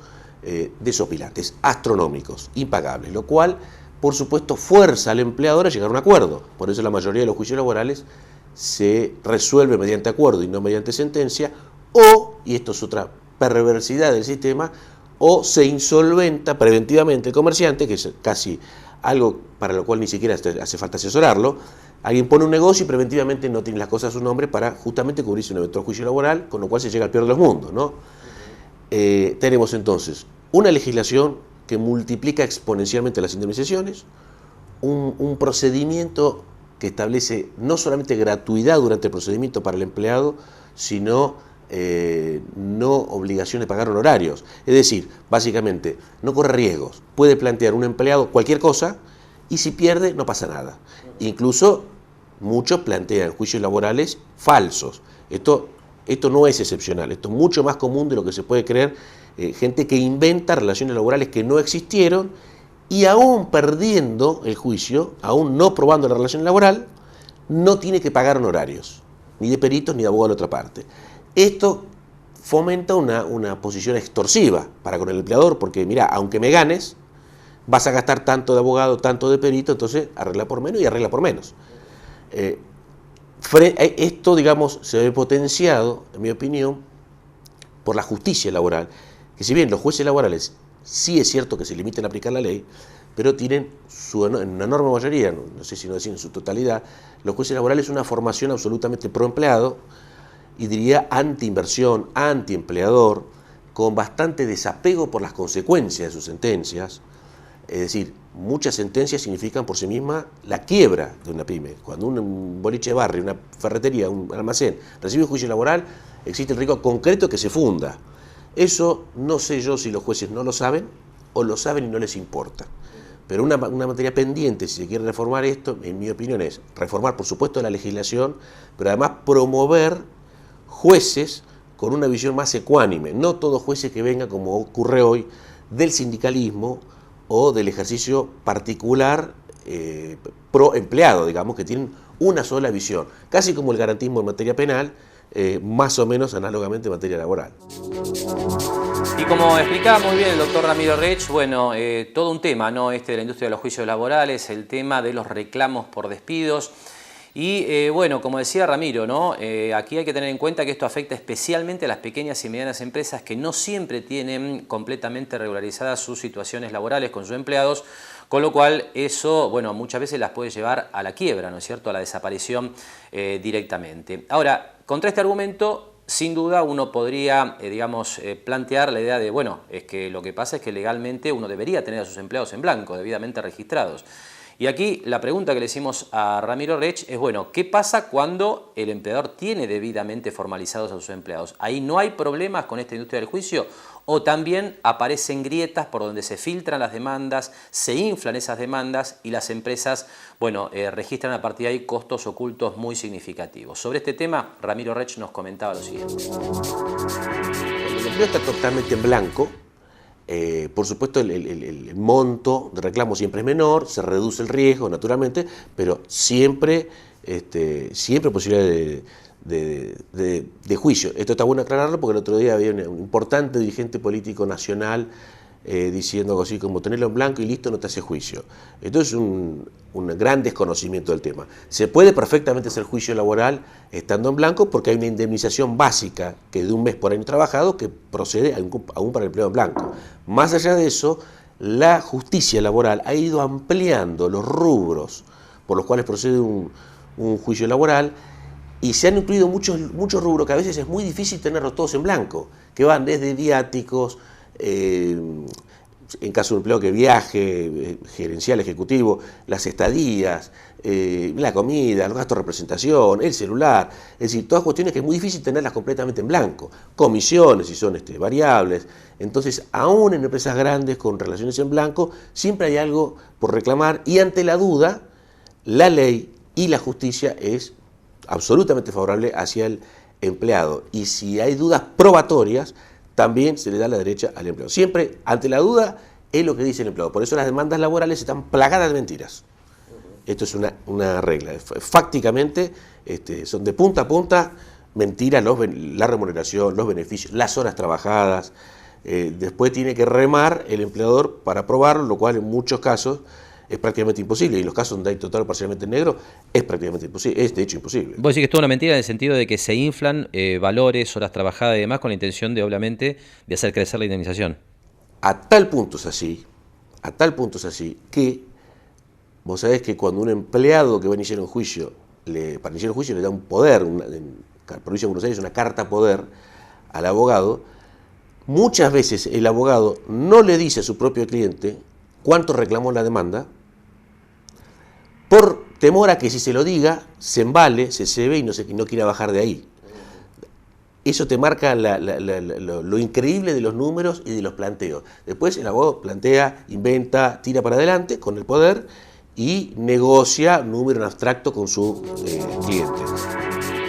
desopilantes, astronómicos, impagables, lo cual, por supuesto, fuerza al empleador a llegar a un acuerdo. Por eso la mayoría de los juicios laborales se resuelve mediante acuerdo y no mediante sentencia, o, y esto es otra perversidad del sistema, o se insolventa preventivamente el comerciante, que es casi algo para lo cual ni siquiera hace falta asesorarlo. Alguien pone un negocio y preventivamente no tiene las cosas a su nombre para justamente cubrirse un eventual juicio laboral, con lo cual se llega al peor de los mundos, ¿no? Tenemos entonces una legislación que multiplica exponencialmente las indemnizaciones, un procedimiento que establece no solamente gratuidad durante el procedimiento para el empleado, sino no obligación de pagar honorarios. Es decir, básicamente, no corre riesgos. Puede plantear un empleado cualquier cosa y si pierde no pasa nada. Incluso muchos plantean juicios laborales falsos. Esto no es excepcional, esto es mucho más común de lo que se puede creer. Gente que inventa relaciones laborales que no existieron y aún perdiendo el juicio, aún no probando la relación laboral, no tiene que pagar honorarios, ni de peritos ni de abogados de otra parte. Esto fomenta una posición extorsiva para con el empleador, porque mira, aunque me ganes, vas a gastar tanto de abogado, tanto de perito, entonces arregla por menos y arregla por menos. Esto, digamos, se ve potenciado, en mi opinión, por la justicia laboral, que si bien los jueces laborales sí es cierto que se limiten a aplicar la ley, pero tienen en una enorme mayoría, no sé si no decir en su totalidad, los jueces laborales una formación absolutamente pro empleado y diría anti-inversión, anti-empleador, con bastante desapego por las consecuencias de sus sentencias. Es decir, muchas sentencias significan por sí misma la quiebra de una pyme. Cuando un boliche de barrio, una ferretería, un almacén recibe un juicio laboral, existe el riesgo concreto que se funda. Eso no sé yo si los jueces no lo saben o lo saben y no les importa. Pero una materia pendiente, si se quiere reformar esto, en mi opinión es reformar, por supuesto, la legislación, pero además promover jueces con una visión más ecuánime. No todos jueces que vengan, como ocurre hoy, del sindicalismo o del ejercicio particular pro empleado, digamos, que tienen una sola visión. Casi como el garantismo en materia penal, más o menos análogamente en materia laboral. Y como explicaba muy bien el doctor Ramiro Rech, bueno, todo un tema, ¿no? De la industria de los juicios laborales, el tema de los reclamos por despidos. Y bueno, como decía Ramiro, ¿no? Aquí hay que tener en cuenta que esto afecta especialmente a las pequeñas y medianas empresas que no siempre tienen completamente regularizadas sus situaciones laborales con sus empleados, con lo cual eso, bueno, muchas veces las puede llevar a la quiebra, ¿no es cierto?, a la desaparición directamente. Ahora, contra este argumento, sin duda uno podría, digamos, plantear la idea de, bueno, es que lo que pasa es que legalmente uno debería tener a sus empleados en blanco, debidamente registrados. Y aquí la pregunta que le hicimos a Ramiro Rech es, bueno, ¿qué pasa cuando el empleador tiene debidamente formalizados a sus empleados? ¿Ahí no hay problemas con esta industria del juicio? ¿O también aparecen grietas por donde se filtran las demandas, se inflan esas demandas y las empresas, bueno, registran a partir de ahí costos ocultos muy significativos? Sobre este tema, Ramiro Rech nos comentaba lo siguiente. Cuando el empleo está totalmente en blanco, por supuesto el monto de reclamo siempre es menor, se reduce el riesgo naturalmente, pero siempre posibilidad de juicio. Esto está bueno aclararlo porque el otro día había un importante dirigente político nacional diciendo algo así como tenerlo en blanco y listo, no te hace juicio. Esto es un gran desconocimiento del tema. Se puede perfectamente hacer juicio laboral estando en blanco porque hay una indemnización básica que es de un mes por año trabajado que procede aún para el empleo en blanco. Más allá de eso, la justicia laboral ha ido ampliando los rubros por los cuales procede un juicio laboral y se han incluido muchos rubros que a veces es muy difícil tenerlos todos en blanco, que van desde viáticos, en caso de un empleado que viaje, gerencial, ejecutivo, las estadías, la comida, los gastos de representación, el celular, es decir, todas cuestiones que es muy difícil tenerlas completamente en blanco, comisiones si son variables. Entonces, aún en empresas grandes con relaciones en blanco, siempre hay algo por reclamar y ante la duda, la ley y la justicia es absolutamente favorable hacia el empleado. Y si hay dudas probatorias, también se le da la derecha al empleado. Siempre, ante la duda, es lo que dice el empleado. Por eso las demandas laborales están plagadas de mentiras. Esto es una regla. Fácticamente, son de punta a punta mentiras, la remuneración, los beneficios, las horas trabajadas. Después tiene que remar el empleador para probarlo, lo cual en muchos casos es prácticamente imposible. Y en los casos donde hay total o parcialmente negro, es prácticamente imposible, es de hecho imposible. Vos decís que es toda una mentira en el sentido de que se inflan valores, horas trabajadas y demás con la intención de, obviamente, de hacer crecer la indemnización. A tal punto es así que vos sabés que cuando un empleado que va a iniciar un juicio, para iniciar un juicio le da un poder, en la provincia de Buenos Aires, una carta poder al abogado. Muchas veces el abogado no le dice a su propio cliente cuánto reclamó la demanda, por temor a que si se lo diga, se embale, se cebe y no quiera bajar de ahí. Eso te marca lo increíble de los números y de los planteos. Después el abogado plantea, inventa, tira para adelante con el poder y negocia un número en abstracto con su cliente.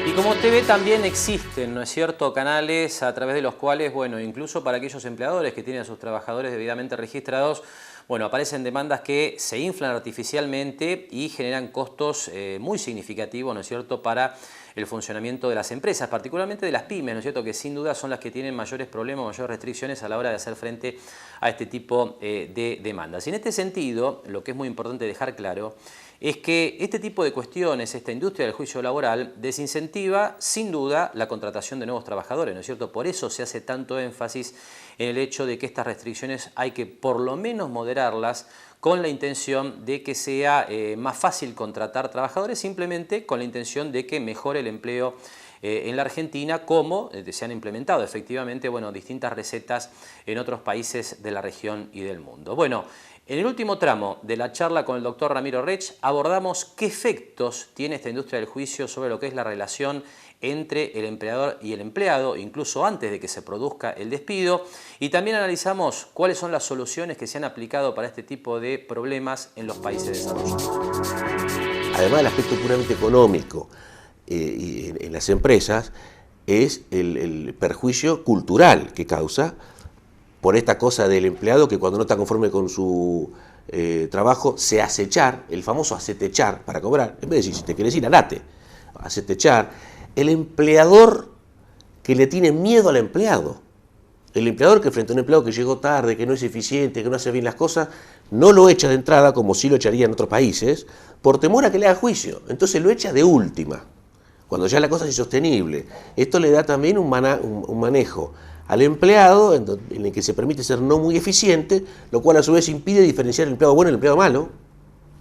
Y como usted ve, también existen, ¿no es cierto?, canales a través de los cuales, bueno, incluso para aquellos empleadores que tienen a sus trabajadores debidamente registrados, bueno, aparecen demandas que se inflan artificialmente y generan costos muy significativos, ¿no es cierto?, para el funcionamiento de las empresas, particularmente de las pymes, ¿no es cierto?, que sin duda son las que tienen mayores problemas, mayores restricciones a la hora de hacer frente a este tipo de demandas. Y en este sentido, lo que es muy importante dejar claro es que este tipo de cuestiones, esta industria del juicio laboral, desincentiva sin duda la contratación de nuevos trabajadores, ¿no es cierto? Por eso se hace tanto énfasis en el hecho de que estas restricciones hay que por lo menos moderarlas con la intención de que sea más fácil contratar trabajadores, simplemente con la intención de que mejore el empleo en la Argentina, como se han implementado efectivamente, bueno, distintas recetas en otros países de la región y del mundo. Bueno, en el último tramo de la charla con el doctor Ramiro Rech abordamos qué efectos tiene esta industria del juicio sobre lo que es la relación entre el empleador y el empleado, incluso antes de que se produzca el despido, y también analizamos cuáles son las soluciones que se han aplicado para este tipo de problemas en los países desarrollados. Además del aspecto puramente económico en las empresas, es el perjuicio cultural que causa por esta cosa del empleado que cuando no está conforme con su trabajo se hace echar, el famoso hacete echar para cobrar. En vez de decir, si te querés ir, andate, hacete echar. El empleador que le tiene miedo al empleado. El empleador que frente a un empleado que llegó tarde, que no es eficiente, que no hace bien las cosas, no lo echa de entrada como sí lo echaría en otros países, por temor a que le haga juicio. Entonces lo echa de última, cuando ya la cosa es insostenible. Esto le da también un manejo al empleado en el que se permite ser no muy eficiente, lo cual a su vez impide diferenciar el empleado bueno y el empleado malo,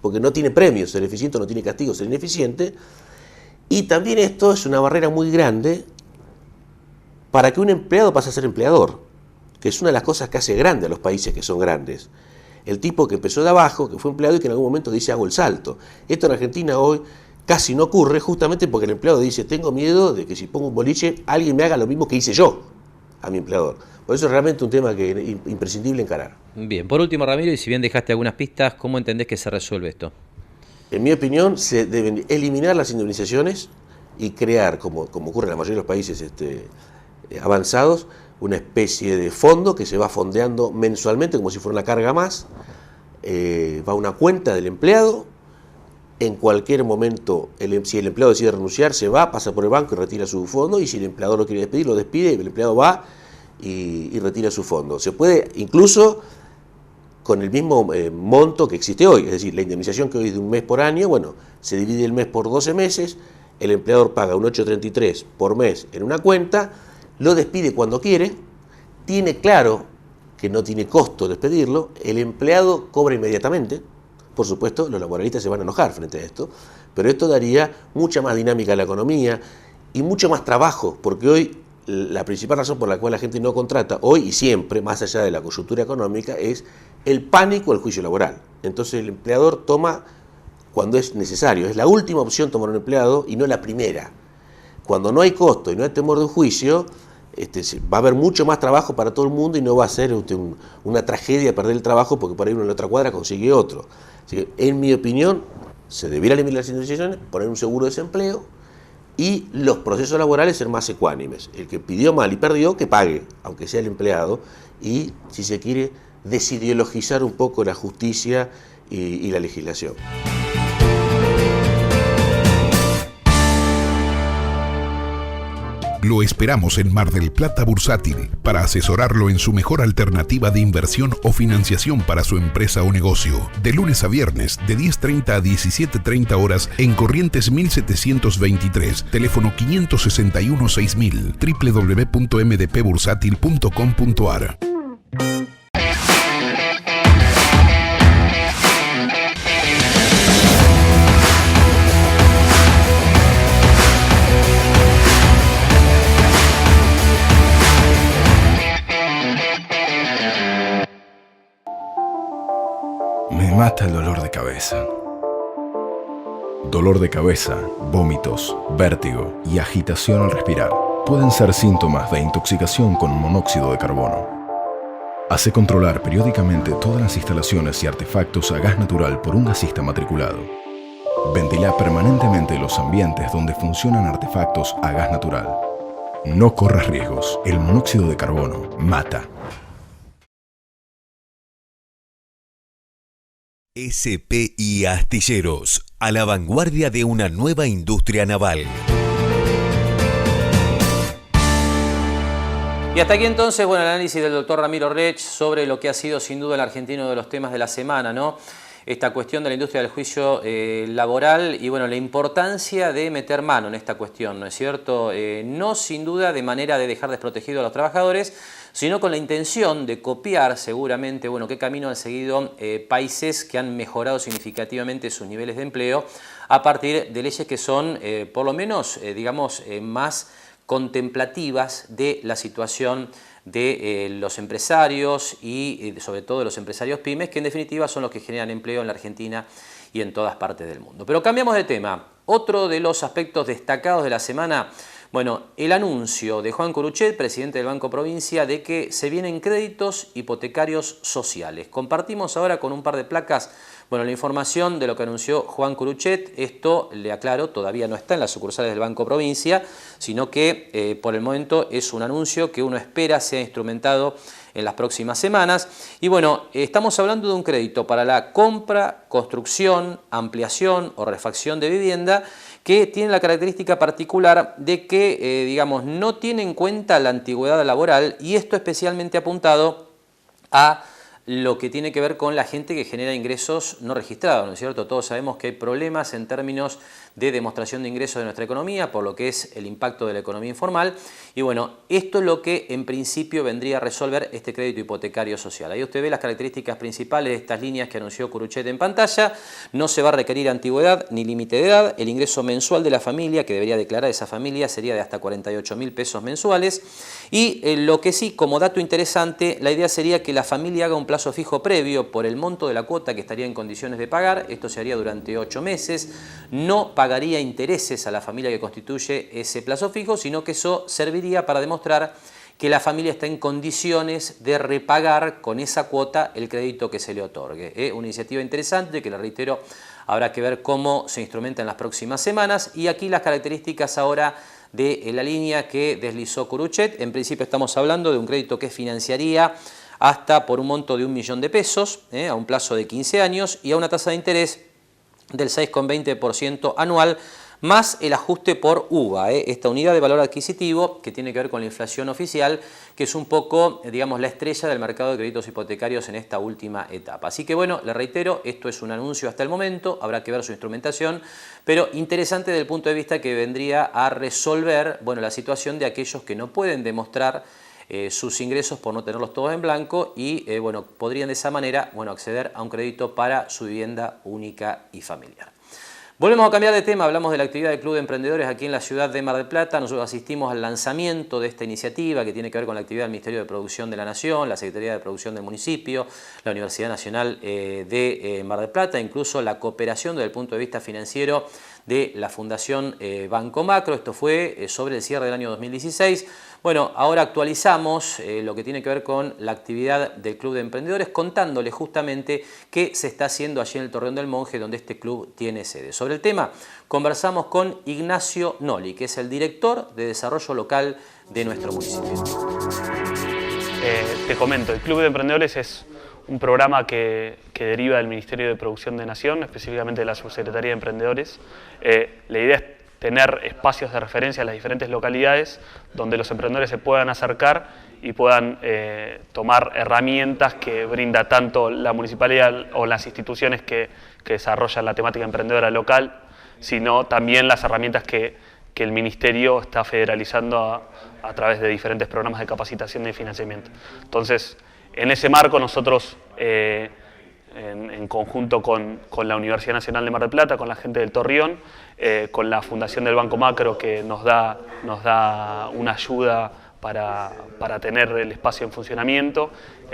porque no tiene premios ser eficiente o no tiene castigo ser ineficiente. Y también esto es una barrera muy grande para que un empleado pase a ser empleador, que es una de las cosas que hace grande a los países que son grandes. El tipo que empezó de abajo, que fue empleado y que en algún momento dice hago el salto. Esto en Argentina hoy casi no ocurre justamente porque el empleado dice tengo miedo de que si pongo un boliche alguien me haga lo mismo que hice yo a mi empleador. Por eso es realmente un tema que es imprescindible encarar. Bien, por último Ramiro, y si bien dejaste algunas pistas, ¿cómo entendés que se resuelve esto? En mi opinión, se deben eliminar las indemnizaciones y crear, como ocurre en la mayoría de los países avanzados, una especie de fondo que se va fondeando mensualmente como si fuera una carga más, va a una cuenta del empleado, en cualquier momento, si el empleado decide renunciar, se va, pasa por el banco y retira su fondo, y si el empleador lo quiere despedir, lo despide, y el empleado va y retira su fondo. Se puede incluso con el mismo monto que existe hoy, es decir, la indemnización que hoy es de un mes por año, bueno, se divide el mes por 12 meses, el empleador paga un 8.33 por mes en una cuenta, lo despide cuando quiere, tiene claro que no tiene costo despedirlo, el empleado cobra inmediatamente, por supuesto los laboralistas se van a enojar frente a esto, pero esto daría mucha más dinámica a la economía y mucho más trabajo, porque hoy la principal razón por la cual la gente no contrata, hoy y siempre, más allá de la coyuntura económica, es el pánico al juicio laboral. Entonces el empleador toma cuando es necesario, es la última opción tomar un empleado y no la primera. Cuando no hay costo y no hay temor de un juicio, va a haber mucho más trabajo para todo el mundo y no va a ser una tragedia perder el trabajo porque por ahí uno en la otra cuadra consigue otro. Así que, en mi opinión, se debiera eliminar las indemnizaciones, poner un seguro de desempleo y los procesos laborales ser más ecuánimes. El que pidió mal y perdió, que pague, aunque sea el empleado, y, si se quiere, desideologizar un poco la justicia y la legislación. Lo esperamos en Mar del Plata Bursátil para asesorarlo en su mejor alternativa de inversión o financiación para su empresa o negocio. De lunes a viernes, de 10:30 a 17:30 horas en Corrientes 1723, teléfono 561-6000, www.mdpbursátil.com.ar. Me mata el dolor de cabeza. Dolor de cabeza, vómitos, vértigo y agitación al respirar pueden ser síntomas de intoxicación con monóxido de carbono. Hace controlar periódicamente todas las instalaciones y artefactos a gas natural por un gasista matriculado. Ventila permanentemente los ambientes donde funcionan artefactos a gas natural. No corras riesgos. El monóxido de carbono mata. SPI Astilleros, a la vanguardia de una nueva industria naval. Y hasta aquí entonces, bueno, el análisis del doctor Ramiro Rech sobre lo que ha sido sin duda el argentino uno de los temas de la semana, ¿no? Esta cuestión de la industria del juicio laboral y bueno, la importancia de meter mano en esta cuestión, ¿no es cierto? No sin duda de manera de dejar desprotegidos a los trabajadores, sino con la intención de copiar seguramente, bueno, qué camino han seguido países que han mejorado significativamente sus niveles de empleo a partir de leyes que son, por lo menos, digamos, más contemplativas de la situación de los empresarios y sobre todo de los empresarios pymes, que en definitiva son los que generan empleo en la Argentina y en todas partes del mundo. Pero cambiamos de tema. Otro de los aspectos destacados de la semana, bueno, el anuncio de Juan Curuchet, presidente del Banco Provincia, de que se vienen créditos hipotecarios sociales. Compartimos ahora con un par de placas, bueno, la información de lo que anunció Juan Curuchet. Esto, le aclaro, todavía no está en las sucursales del Banco Provincia, sino que por el momento es un anuncio que uno espera sea instrumentado en las próximas semanas. Y bueno, estamos hablando de un crédito para la compra, construcción, ampliación o refacción de vivienda que tiene la característica particular de que, digamos, no tiene en cuenta la antigüedad laboral, y esto especialmente apuntado a lo que tiene que ver con la gente que genera ingresos no registrados, ¿no es cierto? Todos sabemos que hay problemas en términos de demostración de ingresos de nuestra economía, por lo que es el impacto de la economía informal. Y bueno, esto es lo que en principio vendría a resolver este crédito hipotecario social. Ahí usted ve las características principales de estas líneas que anunció Curuchet en pantalla. No se va a requerir antigüedad ni límite de edad. El ingreso mensual de la familia que debería declarar esa familia sería de hasta 48.000 pesos mensuales. Y lo que sí, como dato interesante, la idea sería que la familia haga un plazo fijo previo por el monto de la cuota que estaría en condiciones de pagar. Esto se haría durante 8 meses. No pagaría intereses a la familia que constituye ese plazo fijo, sino que eso serviría para demostrar que la familia está en condiciones de repagar con esa cuota el crédito que se le otorgue. Una iniciativa interesante que, le reitero, habrá que ver cómo se instrumenta en las próximas semanas. Y aquí las características ahora de la línea que deslizó Curuchet. En principio estamos hablando de un crédito que financiaría hasta por un monto de 1 millón de pesos, a un plazo de 15 años y a una tasa de interés del 6,20% anual, más el ajuste por UVA, esta unidad de valor adquisitivo que tiene que ver con la inflación oficial, que es un poco, digamos, la estrella del mercado de créditos hipotecarios en esta última etapa. Así que bueno, le reitero, esto es un anuncio hasta el momento, habrá que ver su instrumentación, pero interesante desde el punto de vista que vendría a resolver, bueno, la situación de aquellos que no pueden demostrar sus ingresos por no tenerlos todos en blanco y bueno, podrían de esa manera, bueno, acceder a un crédito para su vivienda única y familiar. Volvemos a cambiar de tema, hablamos de la actividad del Club de Emprendedores aquí en la ciudad de Mar del Plata. Nosotros asistimos al lanzamiento de esta iniciativa que tiene que ver con la actividad del Ministerio de Producción de la Nación, la Secretaría de Producción del municipio, la Universidad Nacional de Mar del Plata, incluso la cooperación desde el punto de vista financiero de la Fundación Banco Macro. Esto fue sobre el cierre del año 2016. Bueno, ahora actualizamos lo que tiene que ver con la actividad del Club de Emprendedores, contándoles justamente qué se está haciendo allí en el Torreón del Monje, donde este club tiene sede. Sobre el tema conversamos con Ignacio Noli, que es el director de desarrollo local de nuestro municipio. Te comento, el Club de Emprendedores es un programa que deriva del Ministerio de Producción de Nación, específicamente de la Subsecretaría de Emprendedores. La idea es tener espacios de referencia en las diferentes localidades donde los emprendedores se puedan acercar y puedan tomar herramientas que brinda tanto la municipalidad o las instituciones que desarrollan la temática emprendedora local, sino también las herramientas que el Ministerio está federalizando a través de diferentes programas de capacitación y de financiamiento. Entonces, en ese marco nosotros, en conjunto con la Universidad Nacional de Mar del Plata, con la gente del Torreón, con la Fundación del Banco Macro, que nos da una ayuda para tener el espacio en funcionamiento,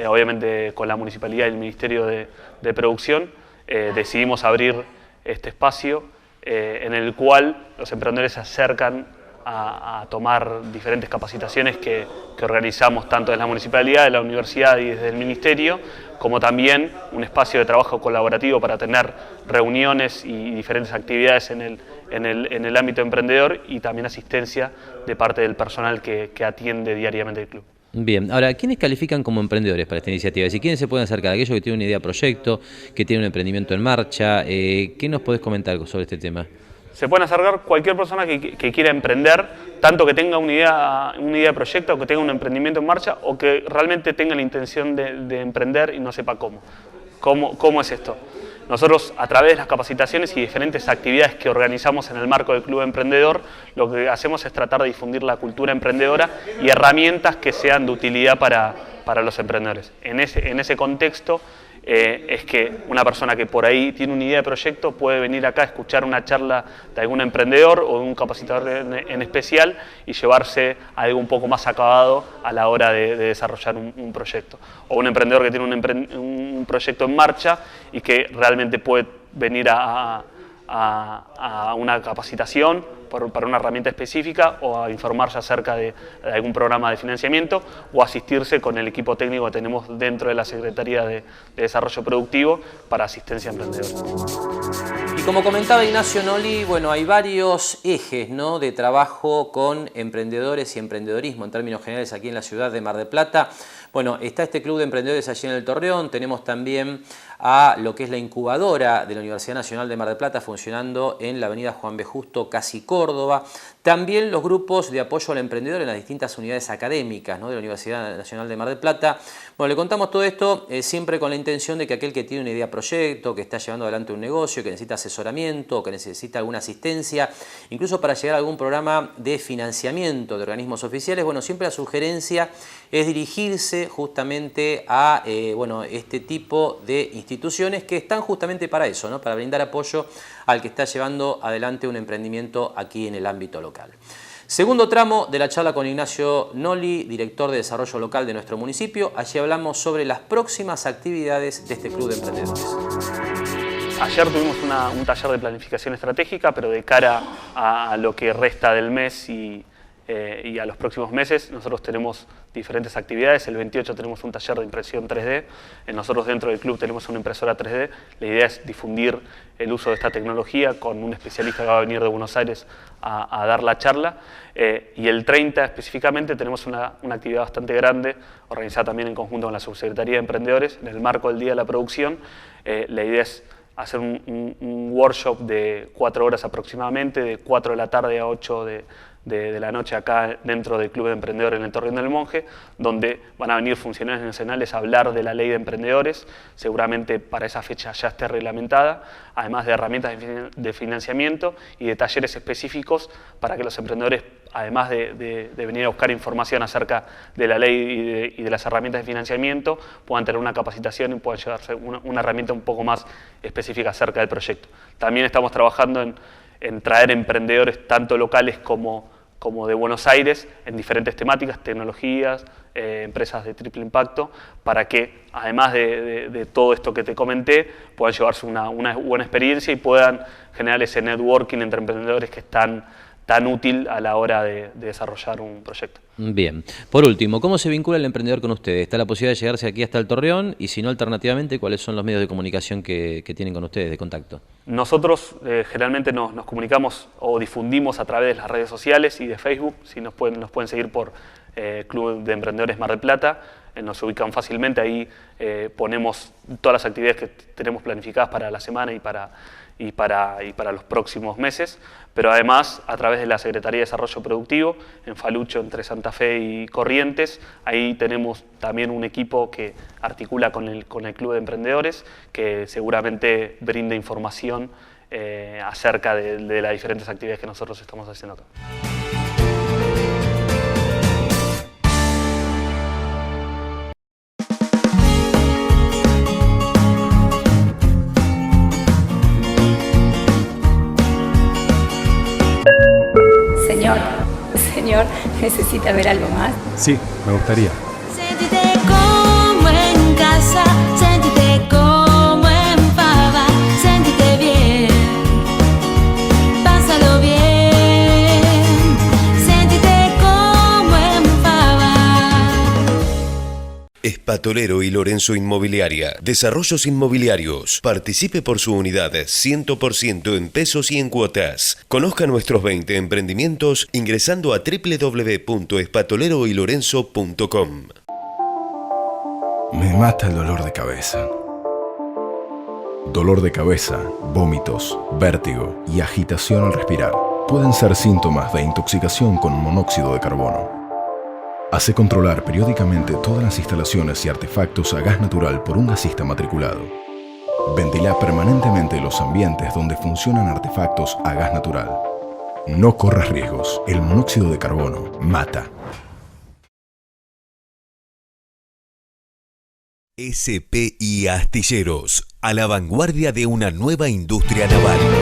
obviamente con la Municipalidad y el Ministerio de Producción, decidimos abrir este espacio en el cual los emprendedores se acercan a tomar diferentes capacitaciones que organizamos tanto desde la Municipalidad, de la Universidad y desde el Ministerio, como también un espacio de trabajo colaborativo para tener reuniones y diferentes actividades en el ámbito emprendedor, y también asistencia de parte del personal que atiende diariamente el club. Bien, ahora, ¿quiénes califican como emprendedores para esta iniciativa? Es decir, ¿quiénes se pueden acercar? Aquellos que tienen una idea de proyecto, que tienen un emprendimiento en marcha. ¿Qué nos podés comentar sobre este tema? Se pueden acercar cualquier persona que quiera emprender, tanto que tenga una idea de proyecto, o que tenga un emprendimiento en marcha, o que realmente tenga la intención de emprender y no sepa cómo. ¿Cómo es esto? Nosotros, a través de las capacitaciones y diferentes actividades que organizamos en el marco del Club Emprendedor, lo que hacemos es tratar de difundir la cultura emprendedora y herramientas que sean de utilidad para los emprendedores. En ese contexto, es que una persona que por ahí tiene una idea de proyecto puede venir acá a escuchar una charla de algún emprendedor o de un capacitador en especial y llevarse algo un poco más acabado a la hora de desarrollar un proyecto. O un emprendedor que tiene un proyecto en marcha y que realmente puede venir a una capacitación para una herramienta específica, o a informarse acerca de algún programa de financiamiento, o asistirse con el equipo técnico que tenemos dentro de la Secretaría de Desarrollo Productivo para asistencia a emprendedores. Y como comentaba Ignacio Noli, bueno, hay varios ejes, ¿no?, de trabajo con emprendedores y emprendedorismo en términos generales aquí en la ciudad de Mar del Plata. Bueno, está este Club de Emprendedores allí en el Torreón, tenemos también a lo que es la incubadora de la Universidad Nacional de Mar del Plata funcionando en la avenida Juan B. Justo, casi Córdoba. También los grupos de apoyo al emprendedor en las distintas unidades académicas, ¿no?, de la Universidad Nacional de Mar del Plata. Bueno, le contamos todo esto siempre con la intención de que aquel que tiene una idea proyecto, que está llevando adelante un negocio, que necesita asesoramiento, que necesita alguna asistencia, incluso para llegar a algún programa de financiamiento de organismos oficiales, bueno, siempre la sugerencia es dirigirse justamente a este tipo de instituciones que están justamente para eso, ¿no?, para brindar apoyo al que está llevando adelante un emprendimiento aquí en el ámbito local. Segundo tramo de la charla con Ignacio Noli, director de desarrollo local de nuestro municipio. Allí hablamos sobre las próximas actividades de este Club de Emprendedores. Ayer tuvimos un taller de planificación estratégica, pero de cara a lo que resta del mes y a los próximos meses, nosotros tenemos diferentes actividades. El 28 tenemos un taller de impresión 3D. Nosotros dentro del club tenemos una impresora 3D. La idea es difundir el uso de esta tecnología con un especialista que va a venir de Buenos Aires a dar la charla. Y el 30 específicamente tenemos una actividad bastante grande, organizada también en conjunto con la Subsecretaría de Emprendedores, en el marco del Día de la Producción. La idea es hacer un workshop de 4 horas aproximadamente, de 4 de la tarde a 8 de la noche acá dentro del Club de Emprendedores en el Torreón del Monje, donde van a venir funcionarios nacionales a hablar de la ley de emprendedores. Seguramente para esa fecha ya esté reglamentada, además de herramientas de financiamiento y de talleres específicos para que los emprendedores, además de venir a buscar información acerca de la ley y de las herramientas de financiamiento, puedan tener una capacitación y puedan llevarse una herramienta un poco más específica acerca del proyecto. También estamos trabajando en traer emprendedores tanto locales como de Buenos Aires en diferentes temáticas, tecnologías, empresas de triple impacto, para que además de todo esto que te comenté, puedan llevarse una buena experiencia y puedan generar ese networking entre emprendedores que están tan útil a la hora de desarrollar un proyecto. Bien. Por último, ¿cómo se vincula el emprendedor con ustedes? ¿Está la posibilidad de llegarse aquí hasta el Torreón? Y si no, alternativamente, ¿cuáles son los medios de comunicación que tienen con ustedes, de contacto? Nosotros generalmente nos comunicamos o difundimos a través de las redes sociales y de Facebook. Si nos pueden seguir por Club de Emprendedores Mar del Plata. Nos ubican fácilmente, ahí ponemos todas las actividades que tenemos planificadas para la semana y para los próximos meses, pero además a través de la Secretaría de Desarrollo Productivo, en Falucho, entre Santa Fe y Corrientes, ahí tenemos también un equipo que articula con el Club de Emprendedores, que seguramente brinda información acerca de las diferentes actividades que nosotros estamos haciendo acá. Señor, ¿necesita ver algo más? Sí, me gustaría. Séntete como en casa, séntete como en Fava, séntete bien, pásalo bien, séntete como en Fava. Espatolero y Lorenzo Inmobiliaria. Desarrollos inmobiliarios. Participe por su unidad 100% en pesos y en cuotas. Conozca nuestros 20 emprendimientos ingresando a www.espatoleroylorenzo.com. Me mata el dolor de cabeza. Dolor de cabeza, vómitos, vértigo y agitación al respirar pueden ser síntomas de intoxicación con monóxido de carbono. Hace controlar periódicamente todas las instalaciones y artefactos a gas natural por un gasista matriculado. Ventila permanentemente los ambientes donde funcionan artefactos a gas natural. No corras riesgos. El monóxido de carbono mata. SPI Astilleros, a la vanguardia de una nueva industria naval.